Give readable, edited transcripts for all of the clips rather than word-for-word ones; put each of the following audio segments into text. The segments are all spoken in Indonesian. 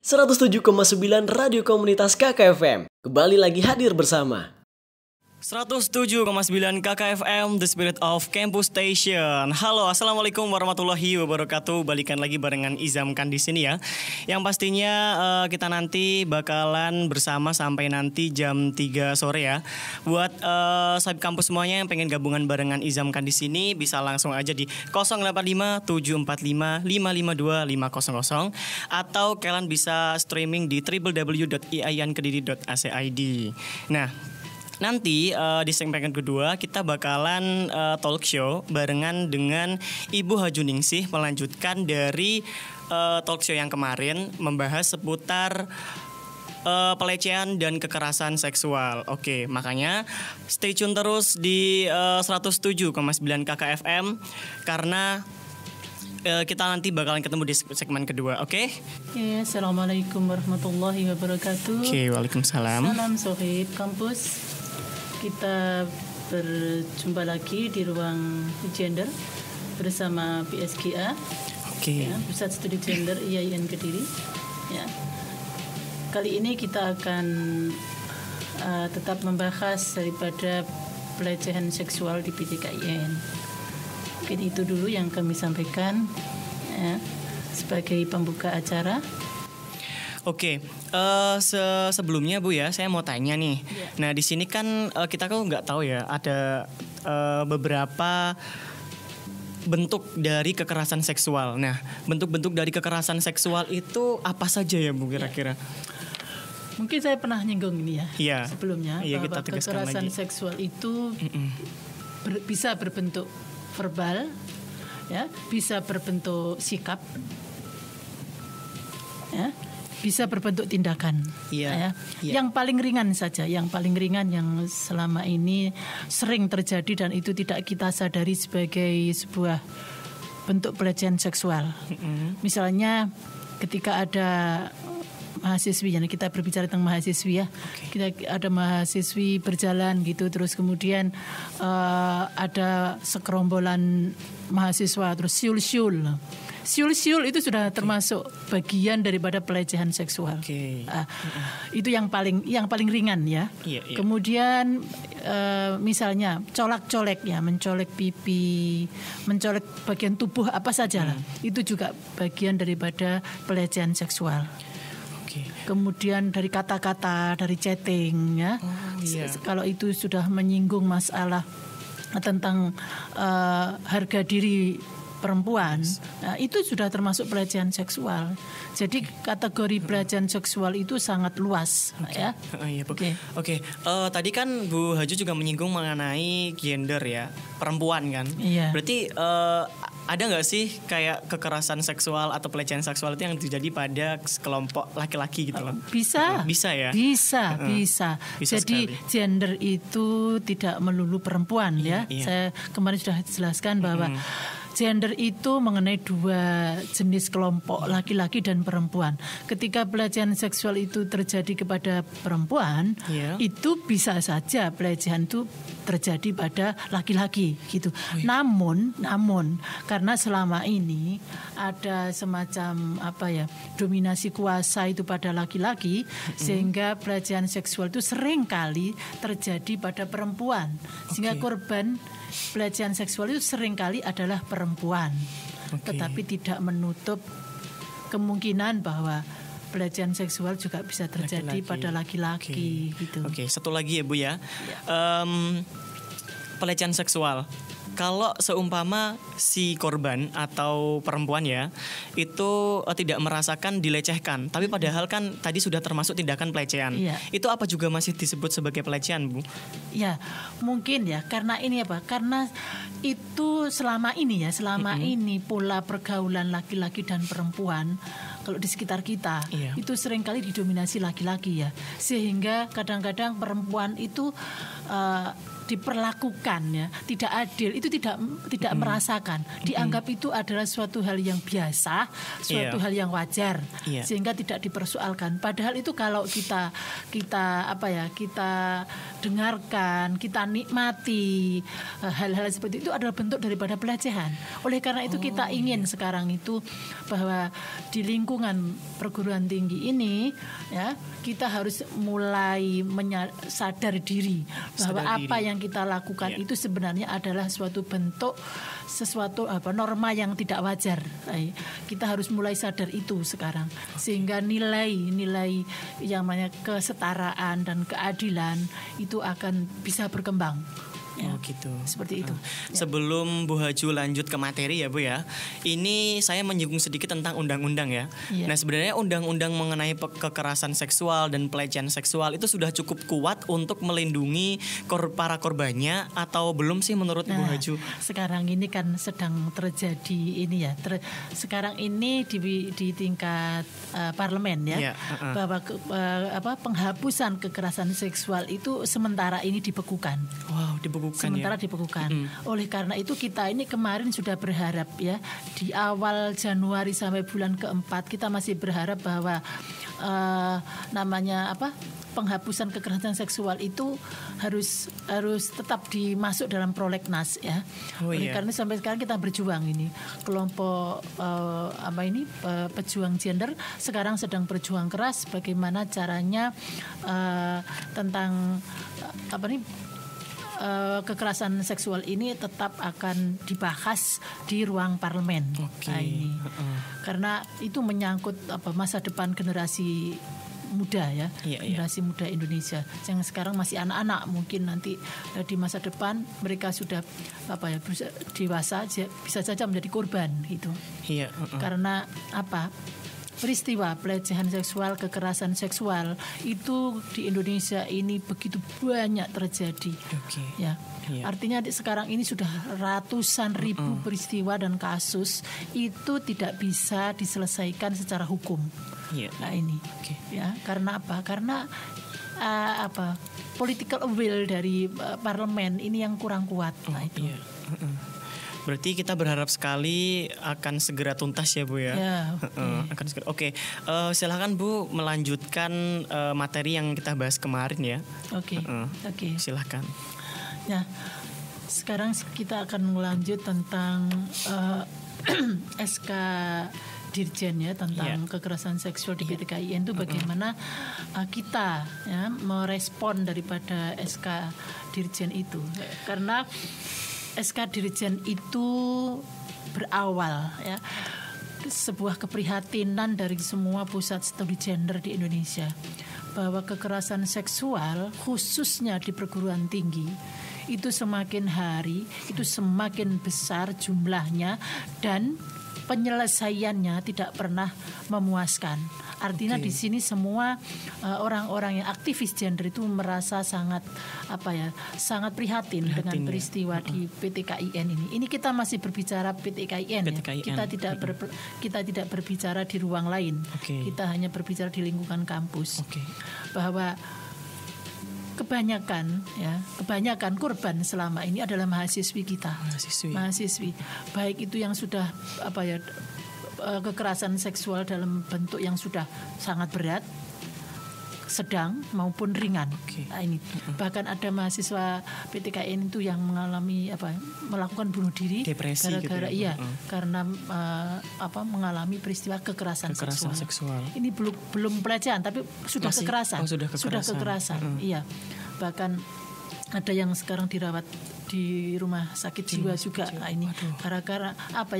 107,9 Radio Komunitas KKFM. Kembali lagi hadir bersama 107,9 KKFM, The Spirit of Campus Station. Halo, assalamualaikum warahmatullahi wabarakatuh. Balikan lagi barengan Izamkan di sini ya. Yang pastinya kita nanti bakalan bersama sampai nanti jam 3 sore ya. Buat sahib kampus semuanya yang pengen gabungan barengan Izamkan di sini, bisa langsung aja di 085 745 552 500 atau kalian bisa streaming di www.iayankediri.ac.id. Nah, nanti di segmen kedua kita bakalan talk show barengan dengan Ibu Hajuningsih, melanjutkan dari talk show yang kemarin membahas seputar pelecehan dan kekerasan seksual. Oke, makanya stay tune terus di 107,9 KKFM karena kita nanti bakalan ketemu di segmen kedua, oke? Ya, assalamualaikum warahmatullahi wabarakatuh. Oke, waalaikumsalam. Salam sohib kampus. Kita berjumpa lagi di ruang gender bersama PSGA. Oke. Ya, Pusat Studi Gender IAIN Kediri. Ya. Kali ini kita akan tetap membahas daripada pelecehan seksual di PTKIN. Mungkin itu dulu yang kami sampaikan ya, sebagai pembuka acara. Oke, sebelumnya Bu ya, saya mau tanya nih. Yeah. Nah, di sini kan kita kok nggak tahu ya, ada beberapa bentuk dari kekerasan seksual. Nah, bentuk-bentuk dari kekerasan seksual itu apa saja ya Bu kira-kira? Mungkin saya pernah nyinggung ini ya, yeah. Sebelumnya bahwa kita kekerasan lagi. Seksual itu bisa berbentuk verbal, ya, bisa berbentuk sikap, ya. Bisa berbentuk tindakan, ya. Yang paling ringan saja, yang paling ringan yang selama ini sering terjadi dan itu tidak kita sadari sebagai sebuah bentuk pelecehan seksual. Misalnya ketika ada mahasiswi, ya, kita berbicara tentang mahasiswi ya, kita ada mahasiswi berjalan gitu, terus kemudian ada sekerombolan mahasiswa terus siul itu sudah termasuk bagian daripada pelecehan seksual. Itu yang paling ringan ya. Kemudian misalnya colak-colek ya, mencolek pipi, mencolek bagian tubuh apa saja lah. Itu juga bagian daripada pelecehan seksual. Kemudian dari kata-kata, dari chatting ya. Kalau itu sudah menyinggung masalah tentang harga diri perempuan, nah, itu sudah termasuk pelecehan seksual. Jadi kategori pelecehan seksual itu sangat luas, ya. Oke. Tadi kan Bu Haju juga menyinggung mengenai gender ya, perempuan kan. Iya. Berarti ada nggak sih kayak kekerasan seksual atau pelecehan seksual itu yang terjadi pada kelompok laki-laki gitu loh? Bisa ya. Bisa. Jadi sekali. Gender itu tidak melulu perempuan ya. Saya kemarin sudah jelaskan bahwa gender itu mengenai dua jenis kelompok, laki-laki dan perempuan. Ketika pelecehan seksual itu terjadi kepada perempuan, itu bisa saja pelecehan itu terjadi pada laki-laki gitu. Namun karena selama ini ada semacam dominasi kuasa itu pada laki-laki, sehingga pelecehan seksual itu sering kali terjadi pada perempuan. Sehingga korban pelecehan seksual itu seringkali adalah perempuan, tetapi tidak menutup kemungkinan bahwa pelecehan seksual juga bisa terjadi pada laki-laki. Gitu. Satu lagi ya Bu ya. Pelecehan seksual. Kalau seumpama si korban atau perempuan ya itu tidak merasakan dilecehkan, tapi padahal kan tadi sudah termasuk tindakan pelecehan, itu apa juga masih disebut sebagai pelecehan Bu? Ya mungkin ya, karena ini karena itu selama ini pola pergaulan laki-laki dan perempuan kalau di sekitar kita itu seringkali didominasi laki-laki ya, sehingga kadang-kadang perempuan itu diperlakukan ya tidak adil, itu tidak merasakan, dianggap itu adalah suatu hal yang biasa, suatu hal yang wajar, sehingga tidak dipersoalkan. Padahal itu kalau kita dengarkan, kita nikmati hal-hal seperti itu adalah bentuk daripada pelecehan. Oleh karena itu kita ingin sekarang itu bahwa di lingkungan perguruan tinggi ini ya kita harus mulai sadar diri bahwa apa yang kita lakukan itu sebenarnya adalah suatu bentuk norma yang tidak wajar. Kita harus mulai sadar itu sekarang, sehingga nilai yang namanya kesetaraan dan keadilan itu akan bisa berkembang. Ya. Oh gitu. Seperti itu. Sebelum Bu Haju lanjut ke materi ya Bu ya, ini saya menyinggung sedikit tentang undang-undang ya. Nah sebenarnya undang-undang mengenai kekerasan seksual dan pelecehan seksual itu sudah cukup kuat untuk melindungi para korbannya atau belum sih menurut Bu Haju? Sekarang ini kan sedang terjadi ini ya. Sekarang ini di tingkat parlemen ya, bahwa penghapusan kekerasan seksual itu sementara ini dibekukan. Wow, dibekukan. Dibekukan. Oleh karena itu kita ini kemarin sudah berharap ya, di awal Januari sampai bulan keempat kita masih berharap bahwa penghapusan kekerasan seksual itu harus tetap dimasuk dalam prolegnas ya. Oleh karena sampai sekarang kita berjuang ini, kelompok pejuang gender sekarang sedang berjuang keras bagaimana caranya tentang kekerasan seksual ini tetap akan dibahas di ruang parlemen. Ini karena itu menyangkut masa depan generasi muda ya, generasi muda Indonesia yang sekarang masih anak-anak, mungkin nanti di masa depan mereka sudah dewasa, bisa saja menjadi korban itu. Karena peristiwa pelecehan seksual, kekerasan seksual itu di Indonesia ini begitu banyak terjadi. Artinya sekarang ini sudah ratusan ribu peristiwa dan kasus itu tidak bisa diselesaikan secara hukum. Karena apa? Karena political will dari parlemen ini yang kurang kuat. Berarti kita berharap sekali akan segera tuntas ya Bu ya. Akan segera. Silakan Bu melanjutkan materi yang kita bahas kemarin ya. Silakan. Ya, sekarang kita akan melanjut tentang SK Dirjen ya tentang kekerasan seksual di PTKIN itu bagaimana kita ya merespon daripada SK Dirjen itu, karena SK Dirjen itu berawal ya sebuah keprihatinan dari semua pusat studi gender di Indonesia bahwa kekerasan seksual khususnya di perguruan tinggi itu semakin hari itu semakin besar jumlahnya dan penyelesaiannya tidak pernah memuaskan. Artinya di sini semua orang-orang yang aktivis gender itu merasa sangat prihatin dengan peristiwa di PTKIN ini. Ini kita masih berbicara PTKIN. Ya. Kita tidak berbicara di ruang lain. Kita hanya berbicara di lingkungan kampus. Bahwa kebanyakan korban selama ini adalah mahasiswi kita. Mahasiswi. Baik itu yang sudah kekerasan seksual dalam bentuk yang sudah sangat berat, sedang maupun ringan. Ini bahkan ada mahasiswa PTKIN itu yang mengalami melakukan bunuh diri depresi gara-gara karena mengalami peristiwa kekerasan seksual. Ini belum pelecehan tapi sudah kekerasan. Sudah kekerasan. Bahkan ada yang sekarang dirawat di rumah sakit jiwa juga. Ini gara-gara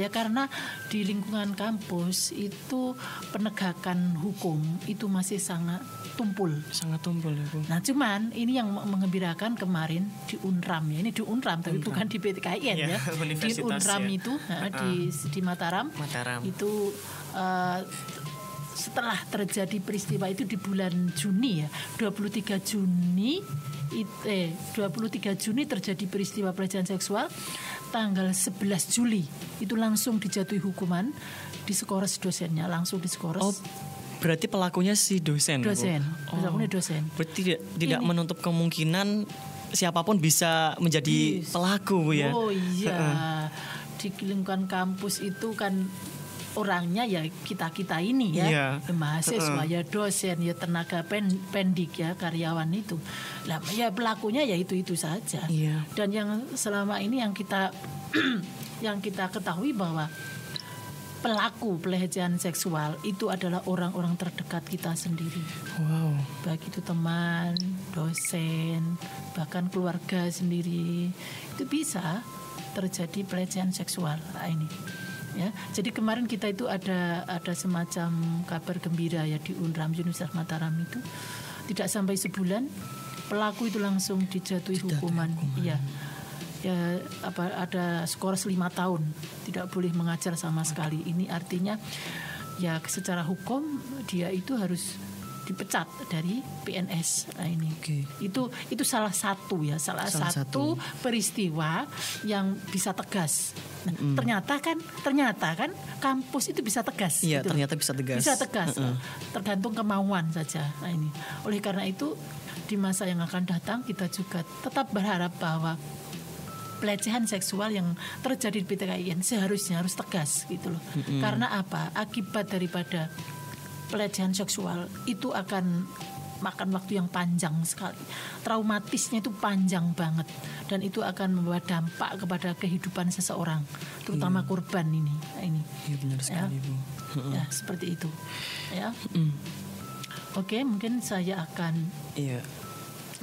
karena di lingkungan kampus itu penegakan hukum itu masih sangat tumpul ya Bu. Nah cuman ini yang mengembirakan kemarin di UNRAM ya, ini di UNRAM tapi bukan di PTKIN ya, di UNRAM itu di Mataram. Itu setelah terjadi peristiwa itu di bulan Juni ya, 23 Juni terjadi peristiwa pelecehan seksual, tanggal 11 Juli itu langsung dijatuhi hukuman, diskores dosennya, langsung diskores. Berarti pelakunya si dosen. Pelakunya dosen. Berarti tidak menutup kemungkinan siapapun bisa menjadi pelaku Bu ya. Oh iya. Di lingkungan kampus itu kan orangnya ya kita ini ya, Iya. mahasiswa ya, dosen ya, tenaga pendik ya, karyawan itu. Lah ya pelakunya ya itu saja. Iya. Dan yang selama ini yang kita yang kita ketahui bahwa pelaku pelecehan seksual itu adalah orang-orang terdekat kita sendiri. Wow. Baik itu teman, dosen, bahkan keluarga sendiri, itu bisa terjadi pelecehan seksual. Nah, ini. Ya, jadi kemarin kita itu ada semacam kabar gembira ya di UNRAM Universitas Mataram itu tidak sampai sebulan pelaku itu langsung dijatuhi hukuman. Iya. Ya ada skors 5 tahun tidak boleh mengajar sama sekali. Ini artinya ya secara hukum dia itu harus dipecat dari PNS. Nah, ini itu salah satu ya, salah satu peristiwa yang bisa tegas. Nah, ternyata kan kampus itu bisa tegas. Iya, gitu. ternyata bisa tegas. Bisa tegas. Tergantung kemauan saja. Nah, ini. Oleh karena itu di masa yang akan datang kita juga tetap berharap bahwa pelecehan seksual yang terjadi di PTKIN seharusnya harus tegas gitu loh. Karena apa? Akibat daripada pelecehan seksual itu akan makan waktu yang panjang sekali. Traumatisnya itu panjang banget dan itu akan membawa dampak kepada kehidupan seseorang, terutama korban ini. Nah, ini. Iya benar sekali, Bu. Ya, seperti itu. Ya. Oke, mungkin saya akan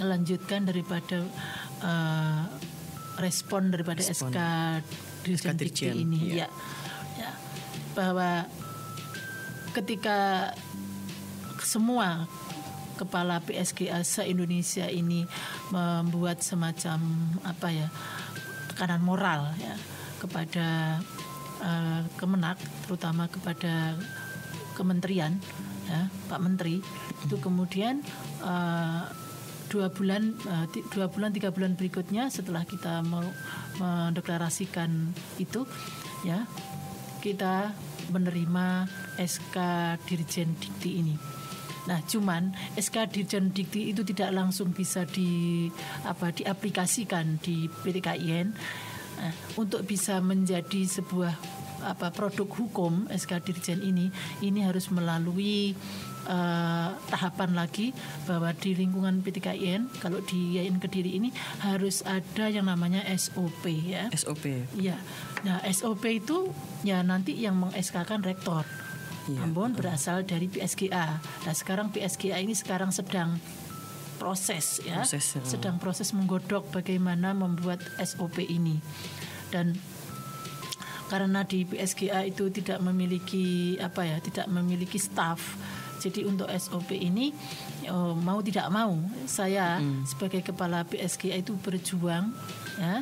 melanjutkan daripada respon daripada SK Dirjen Dikti ini ya. Bahwa ketika semua kepala PSGA se-Indonesia ini membuat semacam tekanan moral ya kepada Kemenak, terutama kepada kementerian ya, Pak Menteri, itu kemudian 2 bulan 3 bulan berikutnya setelah kita mendeklarasikan itu ya, kita menerima SK Dirjen Dikti ini. Nah, cuman SK Dirjen Dikti itu tidak langsung bisa diaplikasikan di PTKIN. Nah, untuk bisa menjadi sebuah produk hukum SK Dirjen ini harus melalui tahapan lagi, bahwa di lingkungan PTKIN kalau di IAIN Kediri ini harus ada yang namanya SOP ya. SOP. Iya. Nah, SOP itu ya nanti yang meng-SK-kan rektor. Namun berasal dari PSGA. Nah, sekarang PSGA ini sedang proses ya. Sedang proses menggodok bagaimana membuat SOP ini. Dan karena di PSGA itu tidak memiliki tidak memiliki staf. Jadi untuk SOP ini mau tidak mau saya sebagai kepala PSGA itu berjuang ya,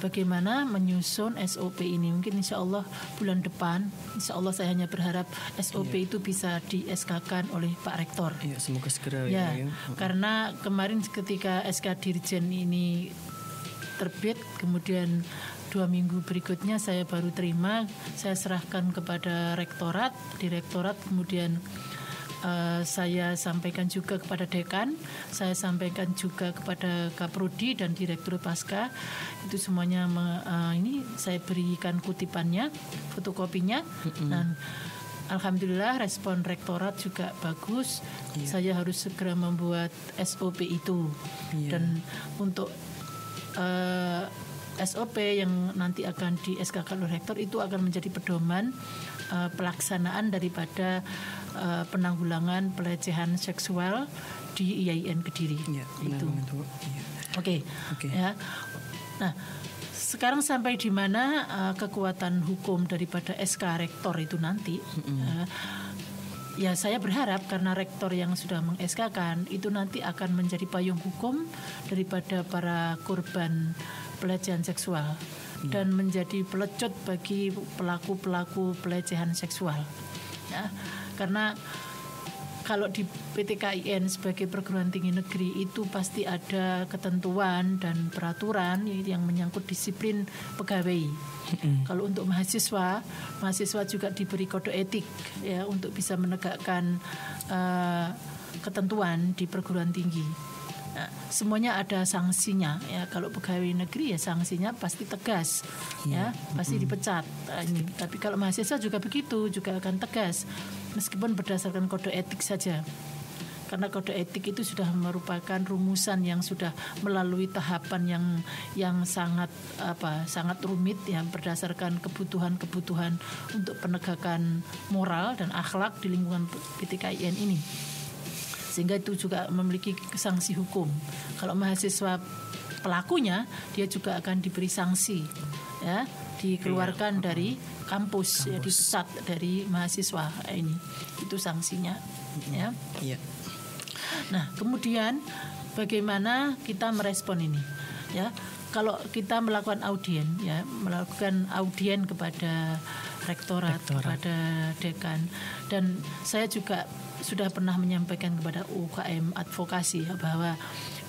bagaimana menyusun SOP ini. Mungkin insya Allah bulan depan, insya Allah saya hanya berharap SOP itu bisa di-SK-kan oleh Pak Rektor. Iya, semoga segera ya. Karena kemarin ketika SK Dirjen ini terbit, kemudian 2 minggu berikutnya saya baru terima, saya serahkan kepada direktorat, kemudian saya sampaikan juga kepada dekan, saya sampaikan juga kepada Kaprodi dan Direktur Pasca. Itu semuanya ini saya berikan kutipannya, fotokopinya. Dan alhamdulillah respon rektorat juga bagus. Saya harus segera membuat SOP itu. Dan untuk SOP yang nanti akan di-SK-kan oleh rektor itu akan menjadi pedoman pelaksanaan daripada penanggulangan pelecehan seksual di IAIN Kediri. Itu. Oke. Ya. Nah, sekarang sampai di mana kekuatan hukum daripada SK rektor itu nanti? Ya, saya berharap karena rektor yang sudah meng-SK-kan itu nanti akan menjadi payung hukum daripada para korban pelecehan seksual dan menjadi pelecut bagi pelaku-pelaku pelecehan seksual. Ya, karena kalau di PTKIN sebagai perguruan tinggi negeri itu pasti ada ketentuan dan peraturan yang menyangkut disiplin pegawai. Kalau untuk mahasiswa juga diberi kode etik ya untuk bisa menegakkan ketentuan di perguruan tinggi. Nah, semuanya ada sanksinya ya. Kalau pegawai negeri ya sanksinya pasti tegas ya, pasti dipecat. Ini. Tapi kalau mahasiswa juga begitu, juga akan tegas meskipun berdasarkan kode etik saja. Karena kode etik itu sudah merupakan rumusan yang sudah melalui tahapan yang sangat sangat rumit ya, berdasarkan kebutuhan untuk penegakan moral dan akhlak di lingkungan PTKIN ini. Sehingga itu juga memiliki sanksi hukum. Kalau mahasiswa pelakunya, dia juga akan diberi sanksi ya, dikeluarkan dari kampus. Ya, dipecat dari mahasiswa ini. Itu sanksinya ya. Iya. Nah, kemudian bagaimana kita merespon ini? Ya, kalau kita melakukan audien kepada rektorat, kepada dekan, dan saya juga sudah pernah menyampaikan kepada UKM advokasi ya, bahwa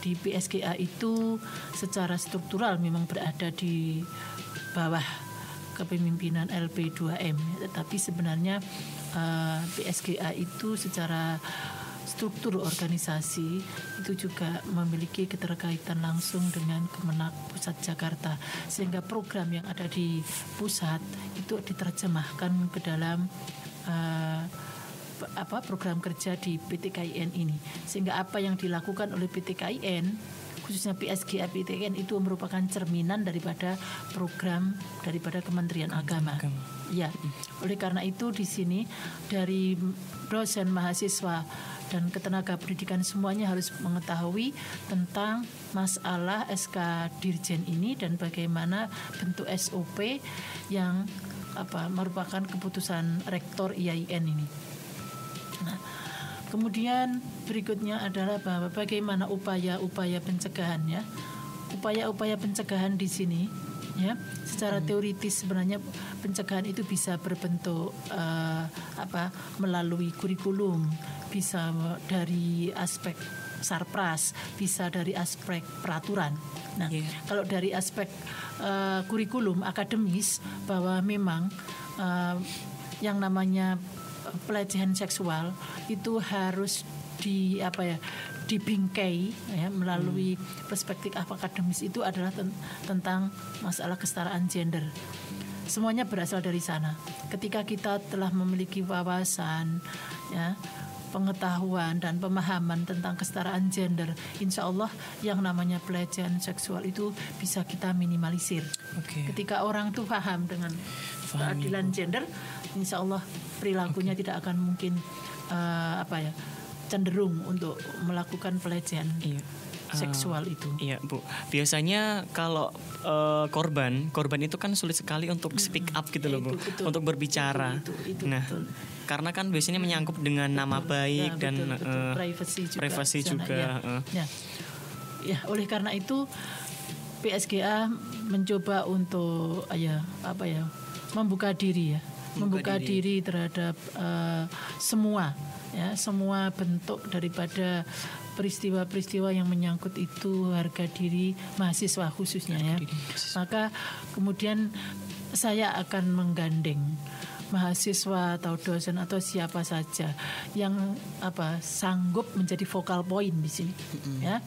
di PSGA itu secara struktural memang berada di bawah kepemimpinan LP2M, tetapi sebenarnya PSGA itu secara struktur organisasi itu juga memiliki keterkaitan langsung dengan Kemenak Pusat Jakarta, sehingga program yang ada di pusat itu diterjemahkan ke dalam program kerja di PTKIN ini, sehingga apa yang dilakukan oleh PTKIN khususnya PSGA PTKIN itu merupakan cerminan daripada program daripada Kementerian Agama. Ya, oleh karena itu di sini dari dosen, mahasiswa dan ketenaga pendidikan semuanya harus mengetahui tentang masalah SK Dirjen ini dan bagaimana bentuk SOP yang merupakan keputusan rektor IAIN ini. Nah, kemudian berikutnya adalah bahwa bagaimana upaya-upaya pencegahan ya. Upaya-upaya pencegahan di sini ya, secara teoritis sebenarnya pencegahan itu bisa berbentuk melalui kurikulum, bisa dari aspek sarpras, bisa dari aspek peraturan. Nah, kalau dari aspek kurikulum akademis, bahwa memang yang namanya pelecehan seksual itu harus dibingkai ya, melalui perspektif akademis itu adalah tentang masalah kesetaraan gender. Semuanya berasal dari sana. Ketika kita telah memiliki wawasan ya, pengetahuan dan pemahaman tentang kesetaraan gender, insya Allah yang namanya pelecehan seksual itu bisa kita minimalisir. Ketika orang tuh paham dengan keadilan gender, insya Allah perilakunya tidak akan mungkin cenderung untuk melakukan pelecehan seksual itu. Iya, Bu. Biasanya kalau korban itu kan sulit sekali untuk speak up gitu loh, Bu. Betul. Untuk berbicara. Itu, betul. Karena kan biasanya menyangkut dengan nama baik dan privacy juga. Ya, oleh karena itu PSGA mencoba untuk membuka diri ya. Membuka diri terhadap semua bentuk daripada peristiwa-peristiwa yang menyangkut itu harga diri mahasiswa khususnya ya. Maka kemudian saya akan menggandeng mahasiswa atau dosen atau siapa saja yang sanggup menjadi focal point di sini ya.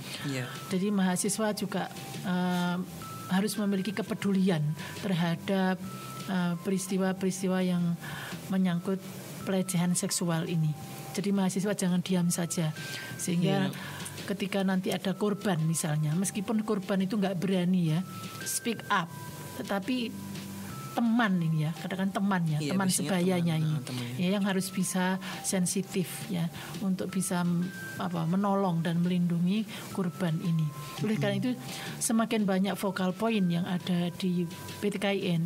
Jadi mahasiswa juga harus memiliki kepedulian terhadap peristiwa-peristiwa yang menyangkut pelecehan seksual ini. Jadi mahasiswa jangan diam saja, sehingga ketika nanti ada korban misalnya, meskipun korban itu nggak berani ya speak up, tetapi teman ini ya, katakan temannya, teman sebayanya ini ya, yang harus bisa sensitif ya untuk bisa menolong dan melindungi korban ini. Oleh karena itu semakin banyak focal point yang ada di PTKIN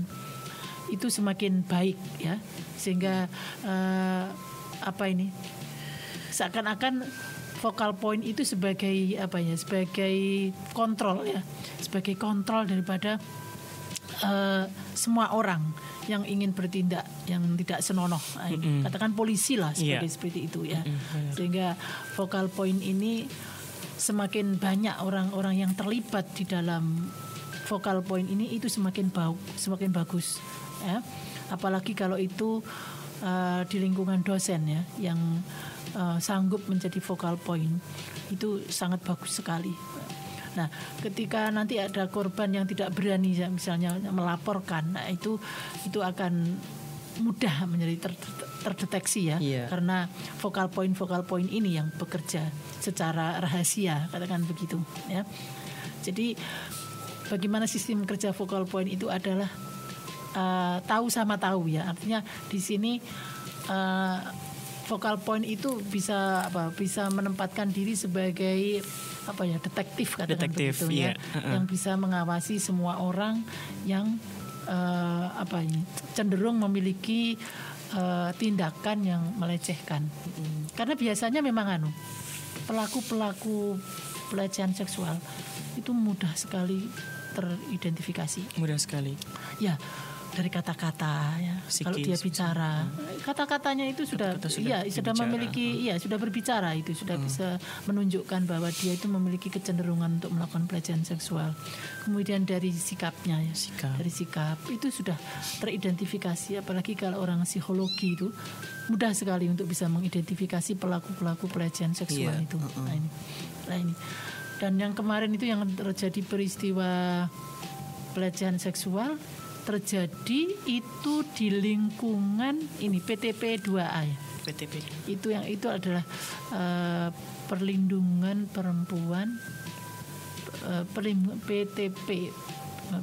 itu semakin baik ya, sehingga seakan-akan focal point itu sebagai sebagai kontrol ya, sebagai kontrol daripada semua orang yang ingin bertindak yang tidak senonoh. Katakan polisi lah seperti itu ya. Sehingga focal point ini semakin banyak orang-orang yang terlibat di dalam focal point ini itu semakin bagus ya. Apalagi kalau itu di lingkungan dosen ya, yang sanggup menjadi focal point, itu sangat bagus sekali. Nah, ketika nanti ada korban yang tidak berani misalnya melaporkan, nah itu akan mudah menjadi terdeteksi ya, karena vokal point ini yang bekerja secara rahasia, katakan begitu ya. Jadi bagaimana sistem kerja vokal point itu adalah tahu sama tahu ya, artinya di sini vokal point itu bisa menempatkan diri sebagai detektif, katakan begitu ya, yang bisa mengawasi semua orang yang cenderung memiliki tindakan yang melecehkan. Karena biasanya memang pelaku pelecehan seksual itu mudah sekali teridentifikasi. Mudah sekali. Ya, dari kata-kata ya. Kalau dia bicara, kata-katanya itu sudah berbicara, itu sudah bisa menunjukkan bahwa dia itu memiliki kecenderungan untuk melakukan pelecehan seksual. Kemudian dari sikapnya ya, dari sikap itu sudah teridentifikasi, apalagi kalau orang psikologi itu mudah sekali untuk bisa mengidentifikasi pelaku-pelaku pelecehan seksual itu. Nah ini. Dan yang kemarin itu yang terjadi peristiwa pelecehan seksual terjadi itu di lingkungan ini PTP 2A ya. PTP. Itu adalah perlindungan perempuan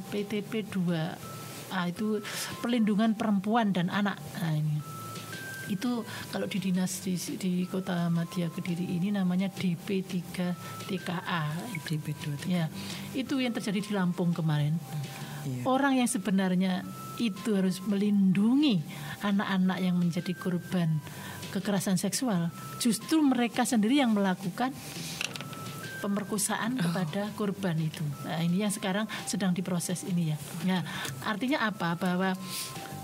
PTP 2A itu perlindungan perempuan dan anak. Nah, ini. Itu kalau di dinas di Kota Madya Kediri ini namanya DP3 TKA. DP2 TKA. Ya, itu yang terjadi di Lampung kemarin. Orang yang sebenarnya itu harus melindungi anak-anak yang menjadi korban kekerasan seksual, justru mereka sendiri yang melakukan pemerkosaan kepada korban itu. Nah, ini yang sekarang sedang diproses ini ya. Nah, artinya apa? Bahwa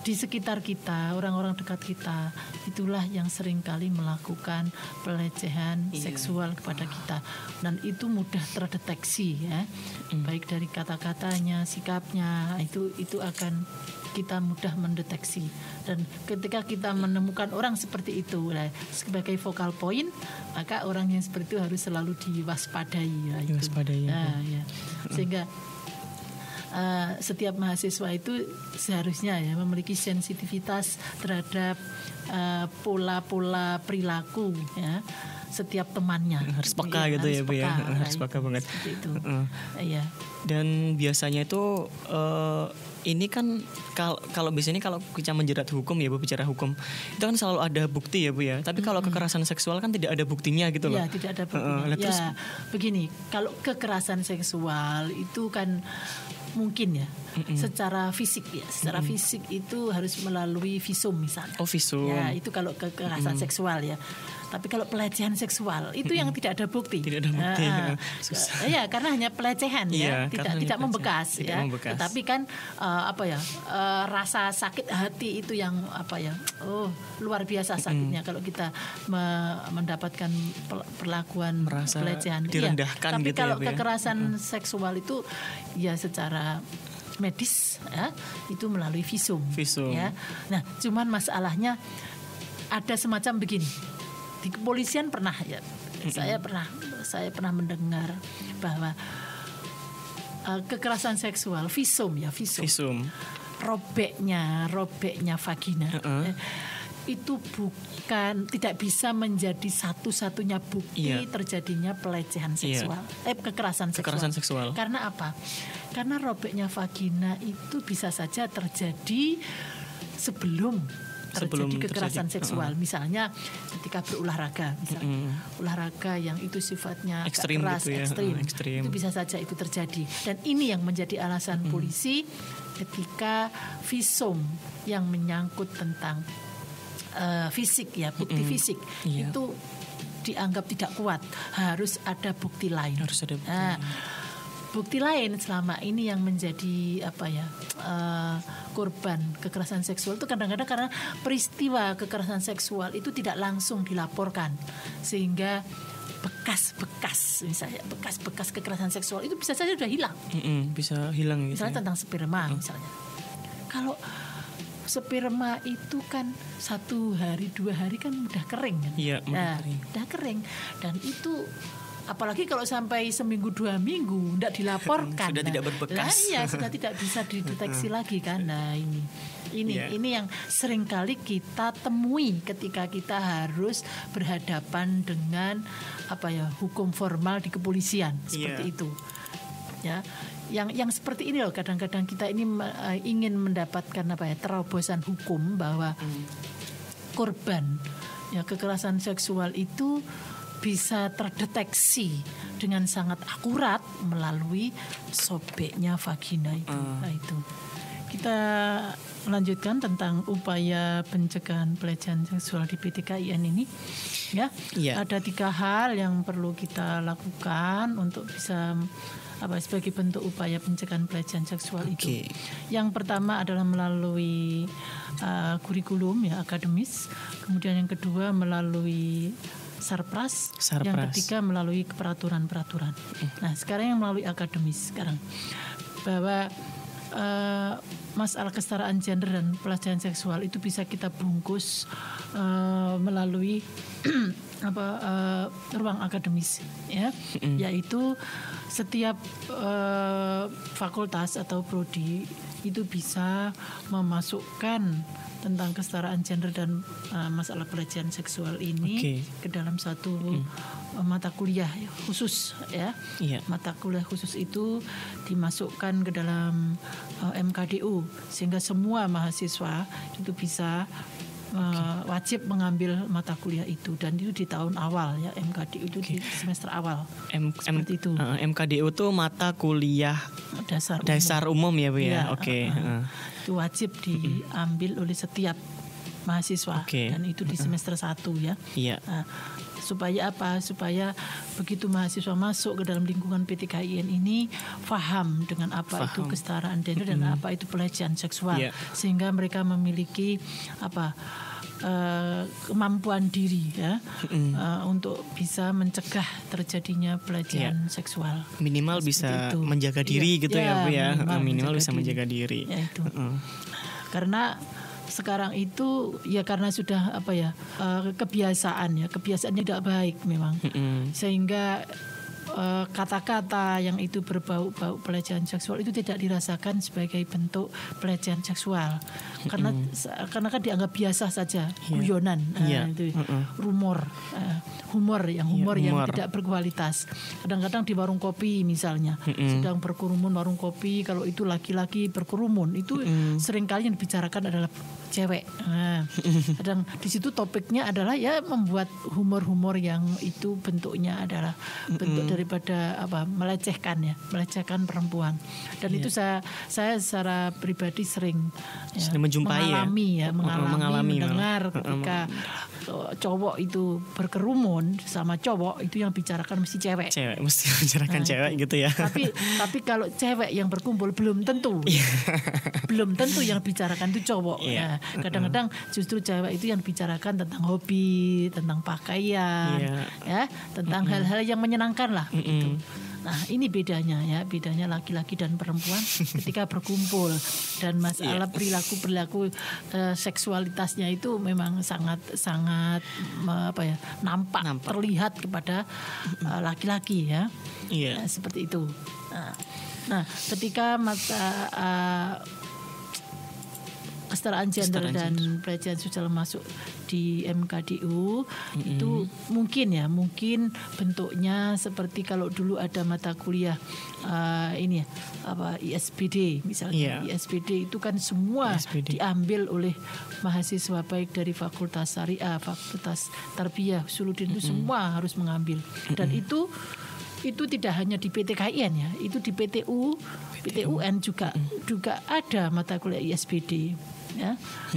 di sekitar kita, orang-orang dekat kita, itulah yang seringkali melakukan pelecehan seksual kepada kita, dan itu mudah terdeteksi ya, baik dari kata-katanya, sikapnya, itu akan kita mudah mendeteksi. Dan ketika kita menemukan orang seperti itu sebagai focal point, maka orang yang seperti itu harus selalu diwaspadai ya, ya. Sehingga setiap mahasiswa itu seharusnya ya memiliki sensitivitas terhadap pola-pola perilaku ya setiap temannya. Harus peka gitu ya Bu ya. Harus peka banget. Itu. Iya. Dan biasanya itu ini kan kalau biasanya kalau kita menjerat hukum ya Bu, bicara hukum itu kan selalu ada bukti ya Bu ya. Tapi kalau kekerasan seksual kan tidak ada buktinya gitu loh. Ya, tidak ada buktinya. Terus begini, kalau kekerasan seksual itu kan mungkin ya secara fisik ya, secara fisik itu harus melalui visum misalnya. Oh, visum. Ya, itu kalau kekerasan seksual ya. Tapi kalau pelecehan seksual itu yang tidak ada bukti. Tidak ada bukti. Ya, karena hanya pelecehan ya, tidak membekas ya. Tetapi kan rasa sakit hati itu yang luar biasa sakitnya kalau kita mendapatkan perlakuan merasa pelecehan direndahkan Tapi gitu kalau ya, kekerasan seksual itu ya secara medis ya, itu melalui visum. Ya. Nah, cuman masalahnya ada semacam begini. Di kepolisian pernah ya, saya pernah mendengar bahwa kekerasan seksual visum robeknya vagina itu tidak bisa menjadi satu-satunya bukti terjadinya pelecehan seksual, kekerasan seksual. Karena apa? Karena robeknya vagina itu bisa saja terjadi sebelum terjadi kekerasan seksual. Misalnya ketika berolahraga, olahraga yang itu sifatnya ekstrim, keras, gitu ya. ekstrim, itu bisa saja itu terjadi. Dan ini yang menjadi alasan polisi ketika visum yang menyangkut tentang fisik ya, bukti fisik itu dianggap tidak kuat, harus ada bukti lain. Bukti lain selama ini yang menjadi korban kekerasan seksual itu kadang-kadang karena peristiwa kekerasan seksual itu tidak langsung dilaporkan, sehingga bekas-bekas kekerasan seksual itu bisa saja sudah hilang. Bisa hilang gitu. Misalnya tentang sperma misalnya. Kalau sperma itu kan 1 hari 2 hari kan udah kering kan? Iya, udah kering dan itu Apalagi kalau sampai seminggu 2 minggu tidak dilaporkan. Sudah tidak berbekas. Iya, sudah tidak bisa dideteksi lagi kan. Nah, ini yang seringkali kita temui ketika kita harus berhadapan dengan hukum formal di kepolisian seperti itu. Ya. Yang seperti ini loh, kadang-kadang kita ini ingin mendapatkan terobosan hukum bahwa korban kekerasan seksual itu bisa terdeteksi dengan sangat akurat melalui sobeknya vagina itu. Nah, itu. Kita lanjutkan tentang upaya pencegahan pelecehan seksual di PTKIN ini. Ya, ada 3 hal yang perlu kita lakukan untuk bisa sebagai bentuk upaya pencegahan pelecehan seksual itu. Yang pertama adalah melalui kurikulum akademis, kemudian yang kedua melalui Sarpras, yang ketiga melalui peraturan-peraturan. Nah, sekarang yang melalui akademis sekarang bahwa masalah kesetaraan gender dan pelecehan seksual itu bisa kita bungkus melalui ruang akademis, yaitu setiap fakultas atau prodi itu bisa memasukkan tentang kesetaraan gender dan masalah pelecehan seksual ini ke dalam satu mata kuliah khusus Mata kuliah khusus itu dimasukkan ke dalam MKDU sehingga semua mahasiswa itu bisa wajib mengambil mata kuliah itu, dan itu di tahun awal MKDU itu di semester awal. Seperti itu. MKDU itu mata kuliah dasar umum ya Bu ya. Itu wajib diambil oleh setiap mahasiswa dan itu di semester 1 ya. Supaya apa? Supaya begitu mahasiswa masuk ke dalam lingkungan PTKIN ini paham dengan apa itu kesetaraan gender dan apa itu pelecehan seksual, sehingga mereka memiliki kemampuan diri untuk bisa mencegah terjadinya pelecehan seksual. Minimal bisa menjaga diri gitu ya Bu ya. Minimal bisa menjaga diri. Ya, itu. Karena sekarang itu karena sudah kebiasaan tidak baik memang, sehingga kata-kata yang itu berbau-bau pelecehan seksual itu tidak dirasakan sebagai bentuk pelecehan seksual karena kan dianggap biasa saja, guyonan, itu humor yang tidak berkualitas. Kadang-kadang di warung kopi misalnya sedang berkerumun warung kopi, kalau itu laki-laki berkerumun itu seringkali yang dibicarakan adalah cewek. Kadang di situ topiknya adalah membuat humor-humor yang itu bentuknya adalah bentuk daripada melecehkan perempuan. Dan itu saya secara pribadi sering mengalami mendengar ketika cowok itu berkerumun sama cowok, itu yang bicarakan mesti cewek. Mesti bicarakan cewek gitu ya. Tapi kalau cewek yang berkumpul belum tentu yang bicarakan itu cowok. Kadang-kadang justru cewek itu yang bicarakan tentang hobi, tentang pakaian, tentang hal-hal yang menyenangkan lah. Gitu. Nah, ini bedanya laki-laki dan perempuan ketika berkumpul, dan masalah perilaku seksualitasnya itu memang sangat nampak terlihat kepada laki-laki seperti itu. Nah, ketika kesetaraan gender dan pelecehan seksual masuk di MKDU itu mungkin bentuknya seperti kalau dulu ada mata kuliah ISBD misalnya. ISBD itu kan semua diambil oleh mahasiswa baik dari Fakultas Syariah, Fakultas Tarbiyah, Usuluddin, itu semua harus mengambil. Dan itu tidak hanya di PTKIN itu di PTUN juga ada mata kuliah ISBD.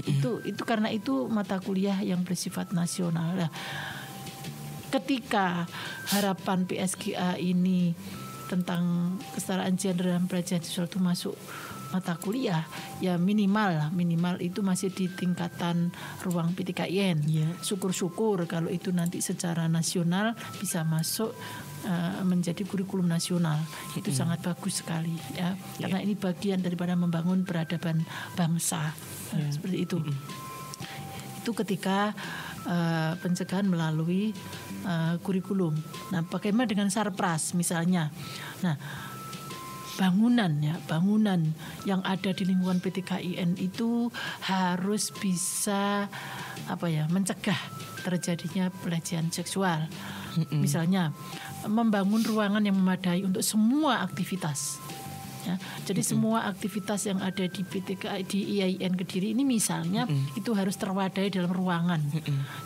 Itu karena itu mata kuliah yang bersifat nasional. Nah, ketika harapan PSGA ini tentang kesetaraan gender dan pelecehan seksual itu masuk mata kuliah, minimal itu masih di tingkatan ruang PTKIN. Syukur-syukur kalau itu nanti secara nasional bisa masuk menjadi kurikulum nasional. Itu sangat bagus sekali karena ini bagian daripada membangun peradaban bangsa. Seperti itu. Itu ketika pencegahan melalui kurikulum. Nah, bagaimana dengan sarpras misalnya? Nah, bangunan yang ada di lingkungan PTKIN itu harus bisa mencegah terjadinya pelecehan seksual. Misalnya membangun ruangan yang memadai untuk semua aktivitas. Ya, jadi semua aktivitas yang ada di PTK di IAIN Kediri ini misalnya itu harus terwadai dalam ruangan.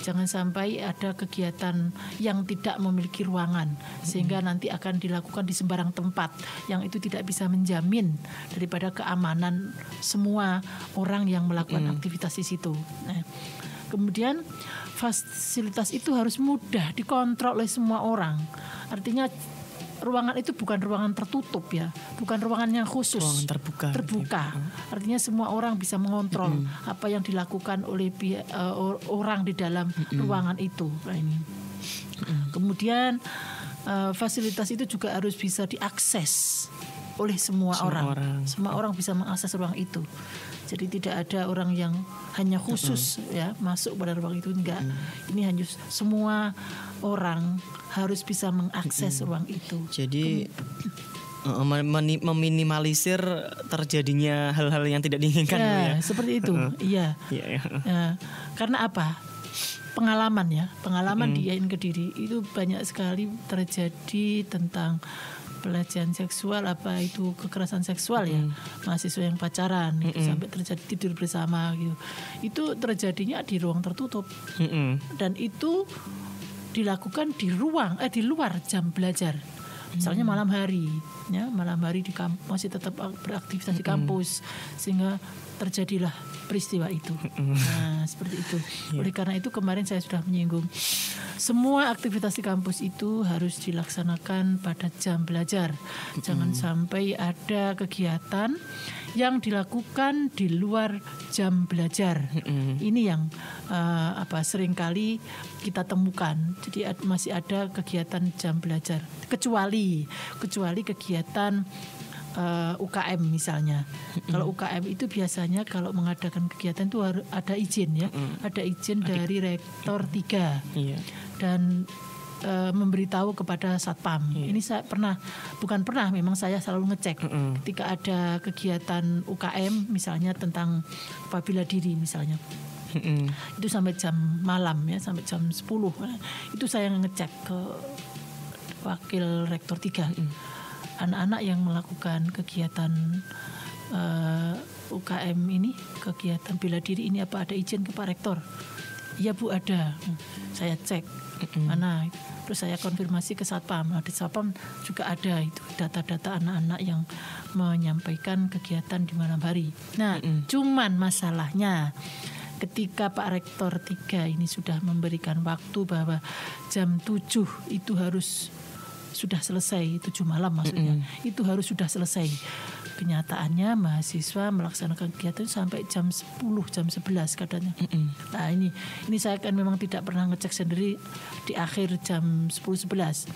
Jangan sampai ada kegiatan yang tidak memiliki ruangan sehingga nanti akan dilakukan di sembarang tempat yang itu tidak bisa menjamin daripada keamanan semua orang yang melakukan aktivitas di situ. Nah, kemudian fasilitas itu harus mudah dikontrol oleh semua orang. Artinya ruangan itu bukan ruangan tertutup ya, bukan ruangan yang khusus. Ruangan terbuka. Artinya semua orang bisa mengontrol apa yang dilakukan oleh orang di dalam ruangan itu. Nah, ini. Kemudian fasilitas itu juga harus bisa diakses oleh semua orang. Semua orang bisa mengakses ruang itu. Jadi tidak ada orang yang hanya khusus ya masuk pada ruang itu, enggak. Ini hanya semua orang harus bisa mengakses ruang itu. Jadi meminimalisir terjadinya hal-hal yang tidak diinginkan. Ya, seperti itu. Iya. Karena apa? Pengalaman di IAIN Kediri itu banyak sekali terjadi tentang pelecehan seksual, apa itu kekerasan seksual ya, mahasiswa yang pacaran itu sampai terjadi tidur bersama gitu. Itu terjadinya di ruang tertutup dan itu dilakukan di luar jam belajar. Misalnya malam hari di kampus masih tetap beraktivitas di kampus sehingga terjadilah peristiwa itu. Nah, seperti itu. Oleh karena itu kemarin saya sudah menyinggung semua aktivitas di kampus itu harus dilaksanakan pada jam belajar. Jangan sampai ada kegiatan yang dilakukan di luar jam belajar. Ini yang seringkali kita temukan. Jadi masih ada kegiatan jam belajar. Kecuali kegiatan UKM misalnya. Kalau UKM itu biasanya kalau mengadakan kegiatan itu harus ada izin ya. Ada izin dari rektor 3. Iya. Dan memberitahu kepada satpam. Ini saya memang saya selalu ngecek ketika ada kegiatan UKM misalnya tentang apabila diri misalnya. Itu sampai jam malam ya, sampai jam 10. Itu saya ngecek ke wakil rektor 3. Anak-anak yang melakukan kegiatan UKM ini, kegiatan bela diri ini apa ada izin ke Pak Rektor? Iya Bu, ada. Saya cek mana, terus saya konfirmasi ke satpam. Di satpam juga ada itu data-data anak-anak yang menyampaikan kegiatan di malam hari. Nah, cuman masalahnya ketika Pak Rektor 3 ini sudah memberikan waktu bahwa jam 7 itu harus sudah selesai, 7 malam maksudnya, itu harus sudah selesai. Kenyataannya mahasiswa melaksanakan kegiatan sampai jam 10, jam 11 katanya. Nah ini saya kan memang tidak pernah ngecek sendiri di akhir jam 10-11.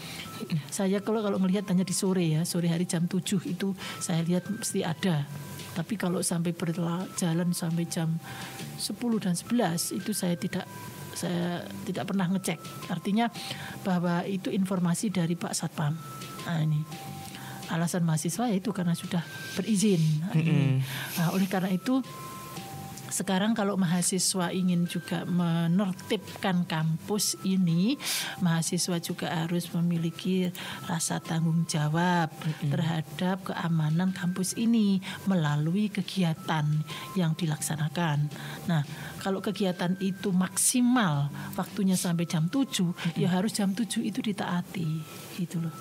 Saya kalau ngelihat hanya di sore ya, sore hari jam 7 itu saya lihat mesti ada. Tapi kalau sampai berjalan sampai jam 10 dan 11 itu saya tidak pernah ngecek. Artinya bahwa itu informasi dari Pak Satpam. Nah ini alasan mahasiswa yaitu karena sudah berizin. Nah, oleh karena itu sekarang kalau mahasiswa ingin juga menertibkan kampus ini, mahasiswa juga harus memiliki rasa tanggung jawab terhadap keamanan kampus ini melalui kegiatan yang dilaksanakan. Nah, kalau kegiatan itu maksimal waktunya sampai jam 7, ya harus jam 7 itu ditaati, gitu loh.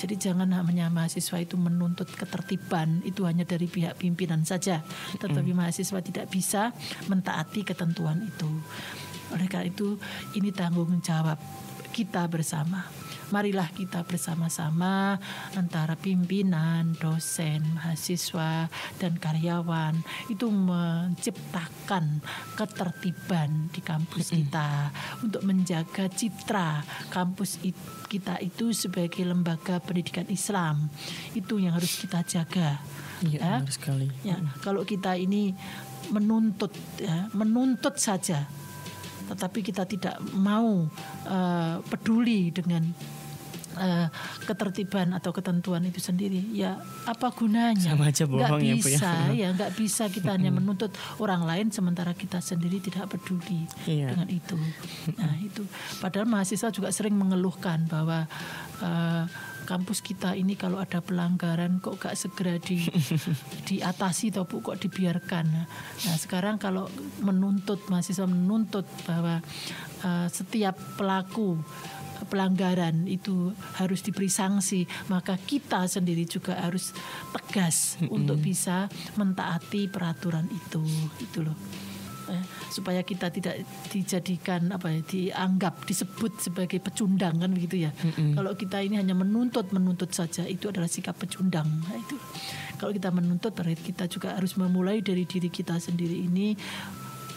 Jadi jangan hanya mahasiswa itu menuntut ketertiban itu hanya dari pihak pimpinan saja, tetapi mahasiswa tidak bisa mentaati ketentuan itu. Oleh karena itu ini tanggung jawab kita bersama. Marilah kita bersama-sama antara pimpinan, dosen, mahasiswa, dan karyawan itu menciptakan ketertiban di kampus kita untuk menjaga citra kampus kita itu sebagai lembaga pendidikan Islam. Itu yang harus kita jaga. Iya, benar sekali. Ya, kalau kita ini menuntut saja tetapi kita tidak mau peduli dengan ketertiban atau ketentuan itu sendiri, ya apa gunanya? Sama aja bohong nggak ya, Bu, bisa, nggak bisa kita hanya menuntut orang lain sementara kita sendiri tidak peduli dengan itu. Nah itu, padahal mahasiswa juga sering mengeluhkan bahwa kampus kita ini kalau ada pelanggaran kok gak segera diatasi atau kok dibiarkan. Nah sekarang kalau mahasiswa menuntut bahwa setiap pelaku pelanggaran itu harus diberi sanksi, maka kita sendiri juga harus tegas untuk bisa mentaati peraturan itu loh. Supaya kita tidak dijadikan dianggap disebut sebagai pecundang kan begitu ya. Kalau kita ini hanya menuntut saja itu adalah sikap pecundang. Nah, itu kalau kita menuntut berarti kita juga harus memulai dari diri kita sendiri ini,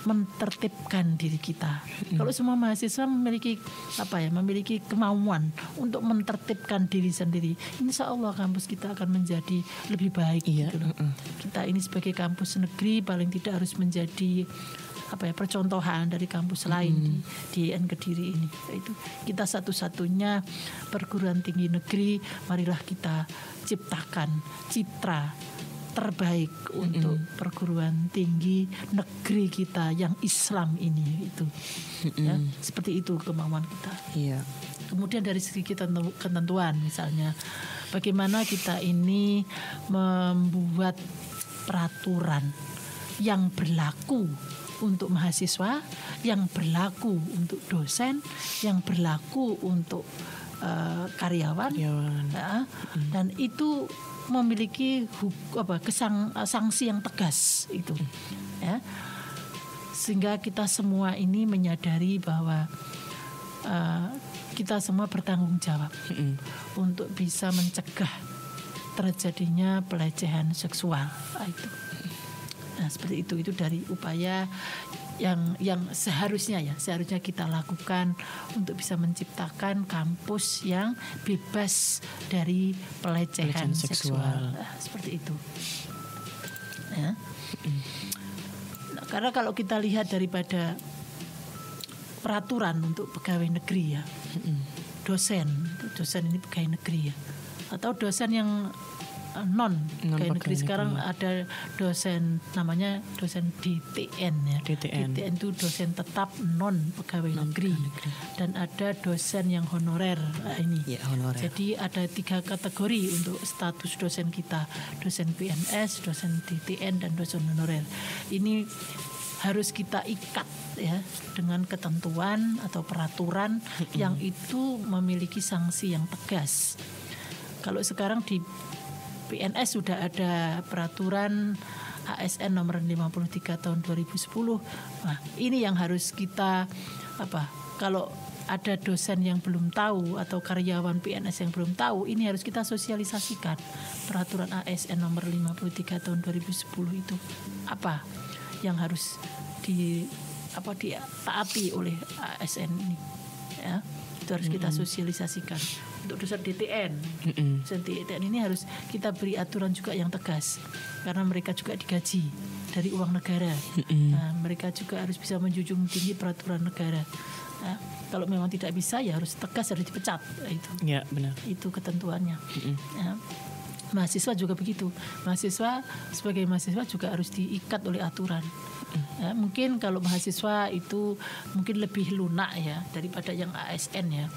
mentertibkan diri kita. Kalau semua mahasiswa memiliki kemauan untuk mentertibkan diri sendiri, insya Allah kampus kita akan menjadi lebih baik. Gitu loh. Kita ini sebagai kampus negeri paling tidak harus menjadi percontohan dari kampus lain di IAIN Kediri ini. Itu kita satu-satunya perguruan tinggi negeri, marilah kita ciptakan citra terbaik untuk perguruan tinggi negeri kita yang Islam ini itu. Ya, seperti itu kemauan kita. Iya. Kemudian dari segi ketentuan misalnya bagaimana kita ini membuat peraturan yang berlaku untuk mahasiswa, yang berlaku untuk dosen, yang berlaku untuk karyawan. Ya, dan itu memiliki sanksi yang tegas itu, ya, sehingga kita semua ini menyadari bahwa kita semua bertanggung jawab untuk bisa mencegah terjadinya pelecehan seksual itu. Nah seperti itu dari upaya yang seharusnya kita lakukan untuk bisa menciptakan kampus yang bebas dari pelecehan seksual. Nah, seperti itu. Ya. Nah, karena kalau kita lihat daripada peraturan untuk pegawai negeri ya, dosen ini pegawai negeri ya, atau dosen yang non pegawai negeri sekarang ada dosen namanya dosen DTN ya. DTN itu dosen tetap non pegawai negeri. Dan ada dosen yang honorer ini. Ya, honorer. Jadi ada 3 kategori untuk status dosen kita, dosen PNS, dosen DTN dan dosen honorer. Ini harus kita ikat ya dengan ketentuan atau peraturan yang itu memiliki sanksi yang tegas. Kalau sekarang di PNS sudah ada peraturan ASN nomor 53 tahun 2010. Nah, ini yang harus kita kalau ada dosen yang belum tahu atau karyawan PNS yang belum tahu, ini harus kita sosialisasikan. Peraturan ASN nomor 53 tahun 2010 itu apa yang harus ditaati oleh ASN ini. Ya, itu harus kita sosialisasikan. Untuk dosen DTN, dosen DTN ini harus kita beri aturan juga yang tegas, karena mereka juga digaji dari uang negara. Nah, mereka juga harus bisa menjunjung tinggi peraturan negara. Nah, kalau memang tidak bisa ya harus tegas, harus dipecat. Itu. Ya, benar. Itu ketentuannya. Ya. Mahasiswa juga begitu. Mahasiswa sebagai mahasiswa juga harus diikat oleh aturan. Ya, mungkin kalau mahasiswa itu mungkin lebih lunak ya daripada yang ASN ya,